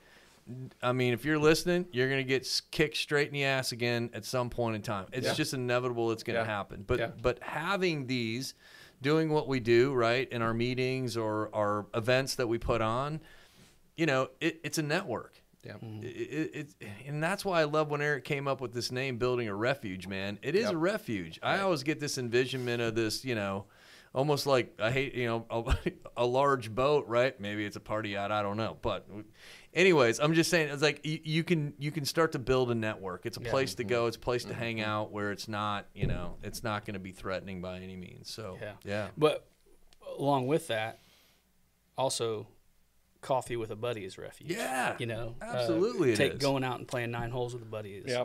I mean, if you're listening, you're gonna get kicked straight in the ass again at some point in time. It's just inevitable. It's gonna happen. But having these, doing what we do, right, in our meetings or our events that we put on, you know, it's a network. Yeah. And that's why I love when Eric came up with this name, Building a Refuge, man. It is a refuge. I always get this envisionment of this, you know, almost like, I hate, you know, a large boat, right? Maybe it's a party yacht, I don't know. But anyways, I'm just saying, it's like you can start to build a network. It's a place to go. It's a place to hang out where it's not, you know, it's not going to be threatening by any means. So, yeah.
But along with that, also, coffee with a buddy is refuge.
Yeah,
you know,
absolutely.
Going out and playing 9 holes with a buddy is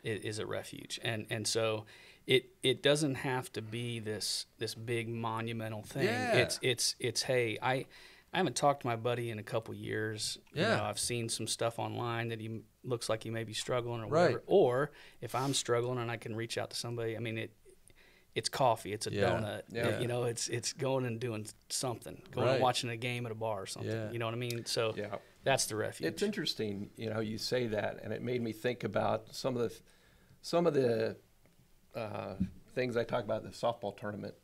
is a refuge, and so it doesn't have to be this big monumental thing.
Yeah.
It's hey, I haven't talked to my buddy in a couple years.
Yeah,
you know, I've seen some stuff online that he looks like he may be struggling or whatever. Or if I'm struggling and I can reach out to somebody, I mean it's coffee, it's a donut. Yeah. You know, it's going and doing something, going and watching a game at a bar or something. Yeah. You know what I mean? So that's the refuge.
It's interesting, you know, you say that, and it made me think about some of the things I talk about in the softball tournament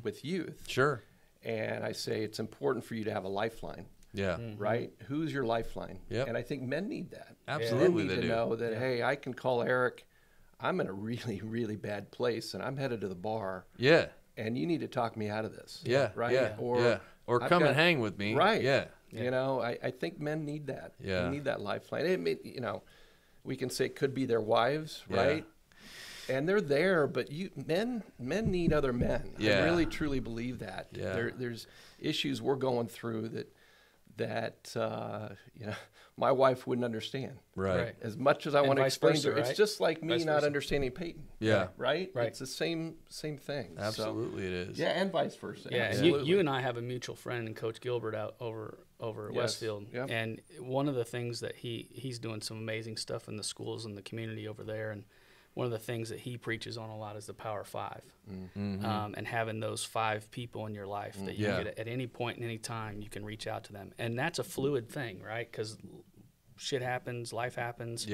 with youth.
Sure.
And I say it's important for you to have a lifeline.
Yeah.
Right? Who's your lifeline?
Yep.
And I think men need that.
Absolutely,
men need to know that, hey, I can call Eric. I'm in a really, really bad place, and I'm headed to the bar.
Yeah.
And you need to talk me out of this.
Yeah.
Right?
Yeah. Or come and hang with me.
Right.
Yeah.
You know, I think men need that.
Yeah.
They need that lifeline. You know, we can say it could be their wives, right? And they're there, but men need other men.
Yeah.
I really, truly believe that.
Yeah.
There's issues we're going through that you know, my wife wouldn't understand.
Right.
As much as I want to explain to her,
right?
It's just like me not understanding Peyton.
Yeah.
Right? It's the same thing.
Absolutely, it is.
Yeah, and vice versa.
Yeah,
absolutely.
and you and I have a mutual friend in Coach Gilbert out over at Westfield.
Yep. And
one of the things that he's doing some amazing stuff in the schools and the community over there, and one of the things that he preaches on a lot is the Power 5, and having those 5 people in your life that you get at any point in any time you can reach out to them, and that's a fluid thing, right? Because shit happens, life happens,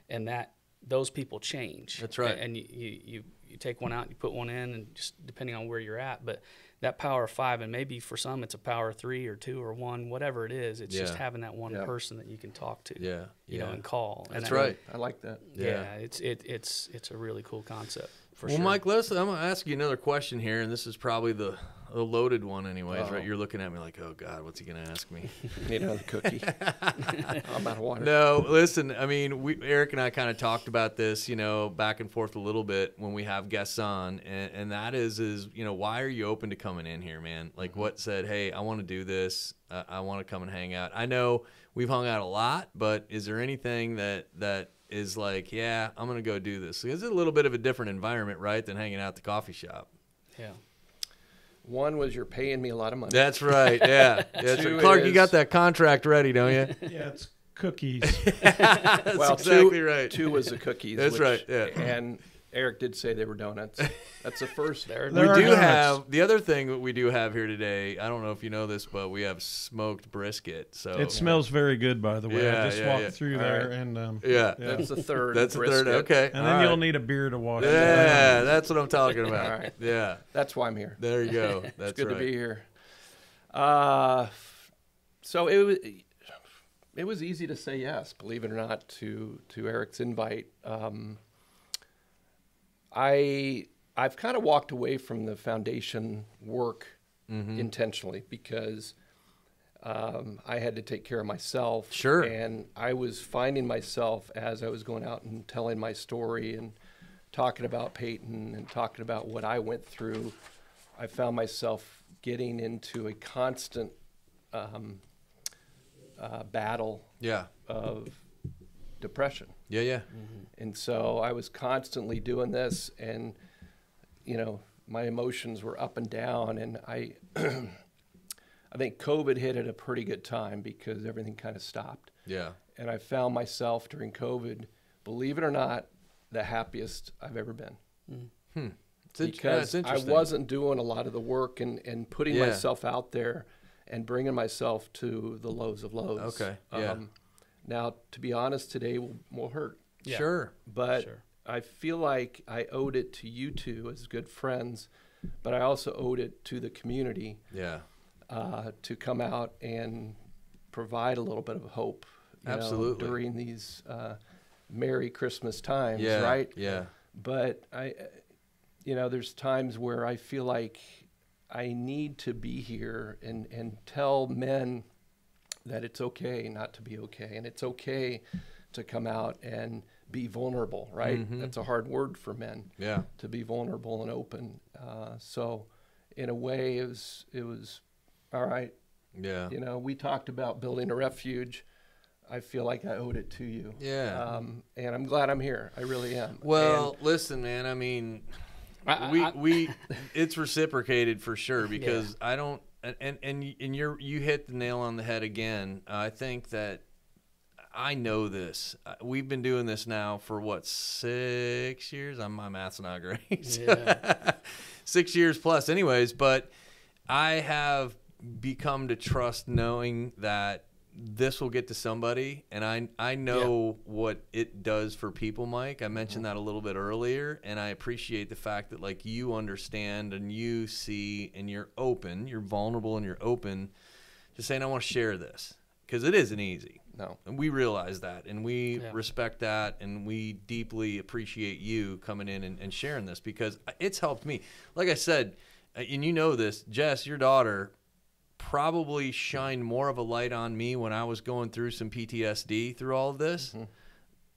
and those people change.
That's right.
And you take one out, you put one in, and just depending on where you're at, but that Power 5, and maybe for some it's a Power 3 or 2 or 1, whatever it is. It's just having that one person that you can talk to. You know, and call.
That's right.
I like that.
Yeah, it's a really cool concept. For
well,
sure.
Mike, listen, I'm going to ask you another question here, and this is probably the loaded one anyways, right? You're looking at me like, oh, God, what's he going to ask me?
Need another cookie. I'm out of water.
No, listen, I mean, Eric and I kind of talked about this, you know, back and forth a little bit when we have guests on, and that is, you know, why are you open to coming in here, man? Like, what said, hey, I want to do this, I want to come and hang out. I know we've hung out a lot, but is there anything that is like, yeah, I'm going to go do this? It's a little bit of a different environment, right, than hanging out at the coffee shop.
Yeah.
One was you're paying me a lot of money.
That's right, yeah. That's right. Clark, you got that contract ready, don't you?
Yeah, it's cookies.
That's
well,
exactly right.
2 was the cookies.
That's right, yeah.
And Eric did say they were donuts. That's the first.
We do have the other thing that we do have here today. I don't know if you know this, but we have smoked brisket. So
it smells very good, by the way.
Yeah,
I just walked through there, and
that's the third.
That's
brisket.
the third. Okay,
and then you'll need a beer to wash.
Yeah, that's what I'm talking about.
All right.
Yeah,
that's why I'm here.
There you go. That's
it's good
right.
to be here. So it was easy to say yes, believe it or not, to Eric's invite. I've kind of walked away from the foundation work intentionally because I had to take care of myself.
Sure.
And I was finding myself as I was going out and telling my story and talking about Peyton and talking about what I went through. I found myself getting into a constant battle of depression.
Yeah.
And so I was constantly doing this, and you know, my emotions were up and down, and I think COVID hit at a pretty good time because everything kind of stopped.
Yeah.
And I found myself during COVID, believe it or not, the happiest I've ever been. Because I wasn't doing a lot of the work and putting myself out there and bringing myself to the lows of lows.
Okay.
Now, to be honest, today will hurt.
Yeah. Sure.
But I feel like I owed it to you two as good friends, but I also owed it to the community.
Yeah.
To come out and provide a little bit of hope.
Absolutely.
During these Merry Christmas times, right?
Yeah.
But there's times where I feel like I need to be here and tell men that it's okay not to be okay, and it's okay to come out and be vulnerable, right?
Mm-hmm.
That's a hard word for men.
Yeah.
To be vulnerable and open. So in a way, it was all right.
Yeah.
We talked about building a refuge. I feel like I owed it to you.
Yeah.
And I'm glad I'm here. I really am.
Well, listen, man, I mean, we it's reciprocated for sure, because I don't, and you hit the nail on the head again. I think that I know this. We've been doing this now for what, 6 years? My math's not great.
Yeah.
6 years plus anyways, but I have become to trust knowing that this will get to somebody, and I know what it does for people, Mike. I mentioned that a little bit earlier, and I appreciate the fact that, like, you understand and you see and you're open, you're vulnerable and you're open to saying, I want to share this, because it isn't easy.
No.
And we realize that, and we respect that, and we deeply appreciate you coming in and sharing this, because it's helped me. Like I said, and you know this, Jess, your daughter probably shined more of a light on me when I was going through some PTSD through all of this,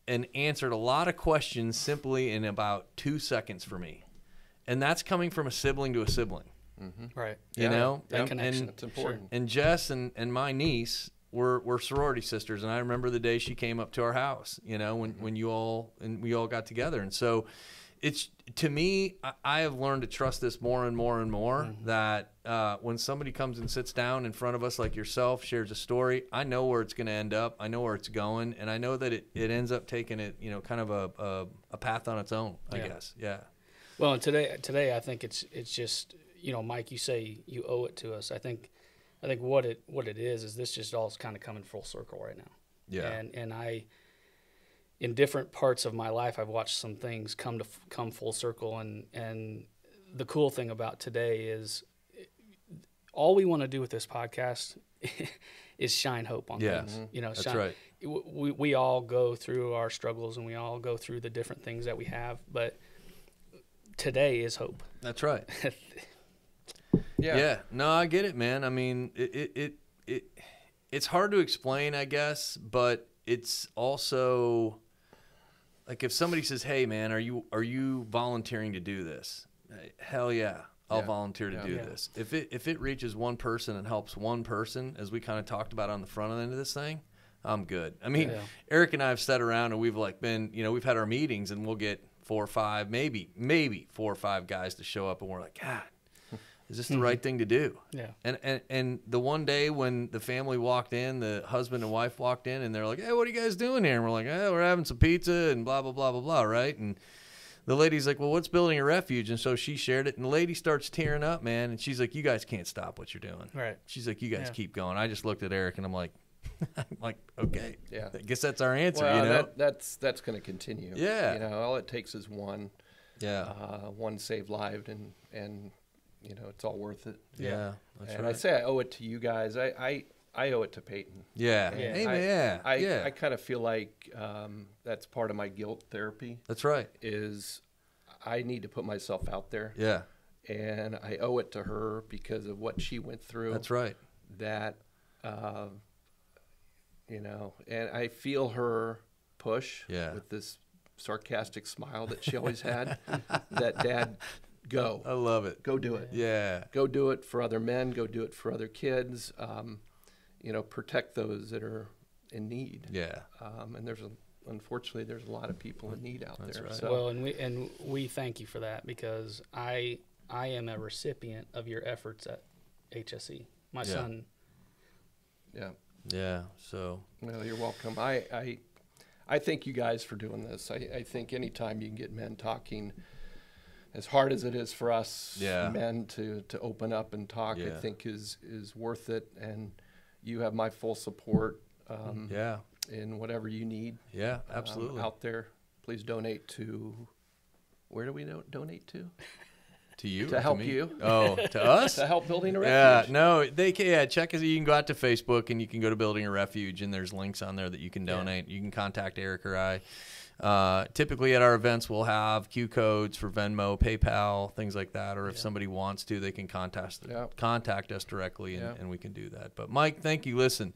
and answered a lot of questions simply in about 2 seconds for me. And that's coming from a sibling to a sibling.
Right.
You know?
That connection.
That's important.
And Jess and my niece were sorority sisters, and I remember the day she came up to our house, when we all got together. And so it's, to me, I have learned to trust this more and more and more, that when somebody comes and sits down in front of us like yourself, shares a story, I know where it's going to end up. I know where it's going, and I know that it ends up taking it, kind of a path on its own, I guess. Yeah.
Well, and today I think it's just, Mike, you say you owe it to us. I think what it is this just all is kind of coming full circle right now.
Yeah.
And I, in different parts of my life, I've watched some things come full circle, and the cool thing about today is all we want to do with this podcast is shine hope on things.
That's right.
We all go through our struggles, and we all go through the different things that we have, but today is hope.
That's right. Yeah. No, I get it, man. I mean, it's hard to explain, I guess, but it's also like if somebody says, "Hey, man, are you volunteering to do this?" Hell yeah, I'll volunteer to do this. If it reaches one person and helps one person, as we kind of talked about on the front end of this thing, I'm good. I mean, Eric and I have sat around and we've been, we've had our meetings, and we'll get 4 or 5, maybe 4 or 5 guys to show up, and we're like, God, is this the right thing to do?
Yeah.
And the one day when the family walked in, the husband and wife walked in, and they're like, "Hey, what are you guys doing here?" And we're like, we're having some pizza and blah, blah, blah, blah, blah, right? And the lady's like, "Well, what's building a refuge?" And so she shared it, and the lady starts tearing up, man. And she's like, "You guys can't stop what you're doing."
Right.
She's like, "You guys keep going." I just looked at Eric, and I'm like, okay.
Yeah.
I guess that's our answer,
Well, that's going to continue.
Yeah.
All it takes is one.
Yeah.
One saved life, and it's all worth it.
Yeah. That's
and
right.
I say I owe it to you guys. I owe it to Peyton.
Yeah.
And
Hey, man.
I kind of feel like that's part of my guilt therapy.
That's right.
Is I need to put myself out there.
Yeah.
And I owe it to her because of what she went through.
That's right.
That, and I feel her push with this sarcastic smile that she always had. That Dad, go.
I love it.
Go do it.
Yeah.
Go do it for other men. Go do it for other kids. Protect those that are in need.
Yeah.
And unfortunately, there's a lot of people in need out there.
right.
So.
Well, and we thank you for that, because I am a recipient of your efforts at HSE. My son.
Yeah.
Yeah. So.
Well, you're welcome. I thank you guys for doing this. I think anytime you can get men talking as hard as it is for us
Yeah.
men to open up and talk,
Yeah.
I think is worth it. And you have my full support
Yeah.
in whatever you need.
Yeah, absolutely.
Out there, please donate to, where do we donate to?
To you?
To
or
help
me?
you.
Oh, to us?
To help Building a
Yeah,
Refuge.
no, they can. Yeah, check us. You can go out to Facebook and you can go to Building a Refuge, and there's links on there that you can donate. You can contact Erik or I. Typically at our events, we'll have Q codes for Venmo, PayPal, things like that. Or if somebody wants to, they can contact us directly, and we can do that. But Mike, thank you. Listen,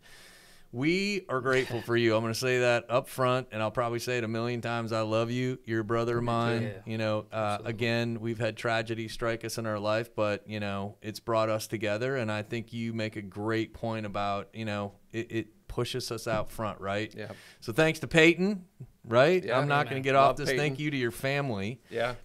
we are grateful for you. I'm going to say that up front, and I'll probably say it a million times. I love you. You're a brother of mine.
Yeah.
You know, again, we've had tragedy strike us in our life, but, you know, it's brought us together. And I think you make a great point about, you know, it pushes us out front, right?
Yeah.
So thanks to Peyton, right?
Yeah,
I'm not going to get
Love
off this.
Peyton.
Thank you to your family.
Yeah.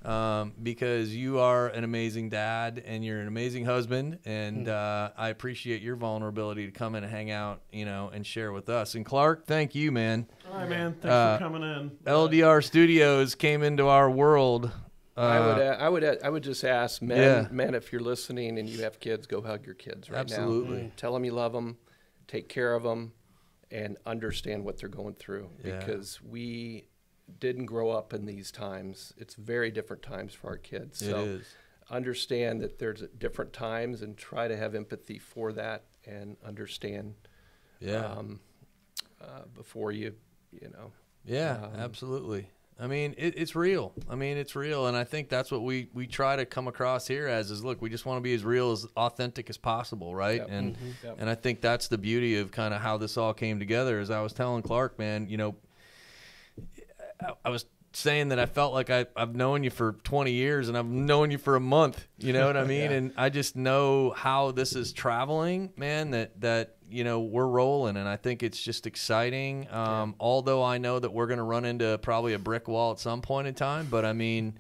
Because you are an amazing dad and you're an amazing husband, and I appreciate your vulnerability to come in and hang out, you know, and share with us. And Clark, thank you, man.
All right, man. Thanks for coming in.
LDR Studios came into our world.
I would just ask men, if you're listening and you have kids, go hug your kids right
Absolutely.
now. Tell them you love them, take care of them, and understand what they're going through, because we didn't grow up in these times. It's very different times for our kids. So
It is.
understand that there's different times and try to have empathy for that and understand before you know.
Yeah, absolutely. I mean, it's real. I mean, it's real. And I think that's what we try to come across here as is, look, we just want to be as real, as authentic as possible, right?
Yep.
And
Yep.
and I think that's the beauty of kind of how this all came together. As I was telling Clark, man, you know, I was saying that I felt like I've known you for 20 years and I've known you for a month, you know what I mean? And I just know how this is traveling, man, that you know, we're rolling, and I think it's just exciting. Although I know that we're going to run into probably a brick wall at some point in time, but I mean,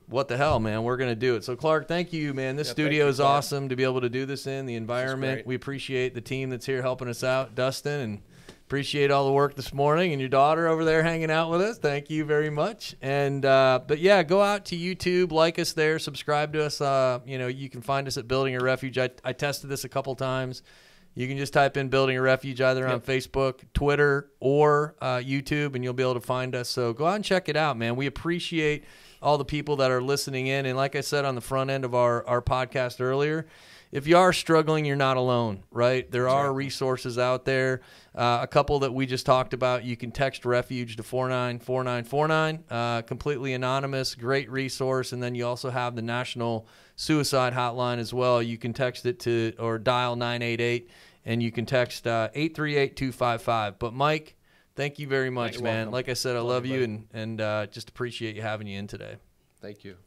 what the hell, man, we're going to do it. So Clark, thank you, man. This studio is awesome to be able to do this in. The environment, we appreciate the team that's here helping us out, Dustin, and appreciate all the work this morning, and your daughter over there hanging out with us. Thank you very much. And but yeah, go out to YouTube, like us there, subscribe to us. You know, you can find us at Building a Refuge. I tested this a couple times. You can just type in Building a Refuge either on Facebook, Twitter, or YouTube, and you'll be able to find us. So go out and check it out, man. We appreciate all the people that are listening in. And like I said on the front end of our podcast earlier, if you are struggling, you're not alone, right? There are resources out there. A couple that we just talked about. You can text Refuge to 494949, completely anonymous, great resource. And then you also have the National Suicide Hotline as well. You can text it to, or dial 988, and you can text 838-255. But Mike, thank you very much, man.
welcome.
Like I said, I love you, and just appreciate you having you in today.
Thank you.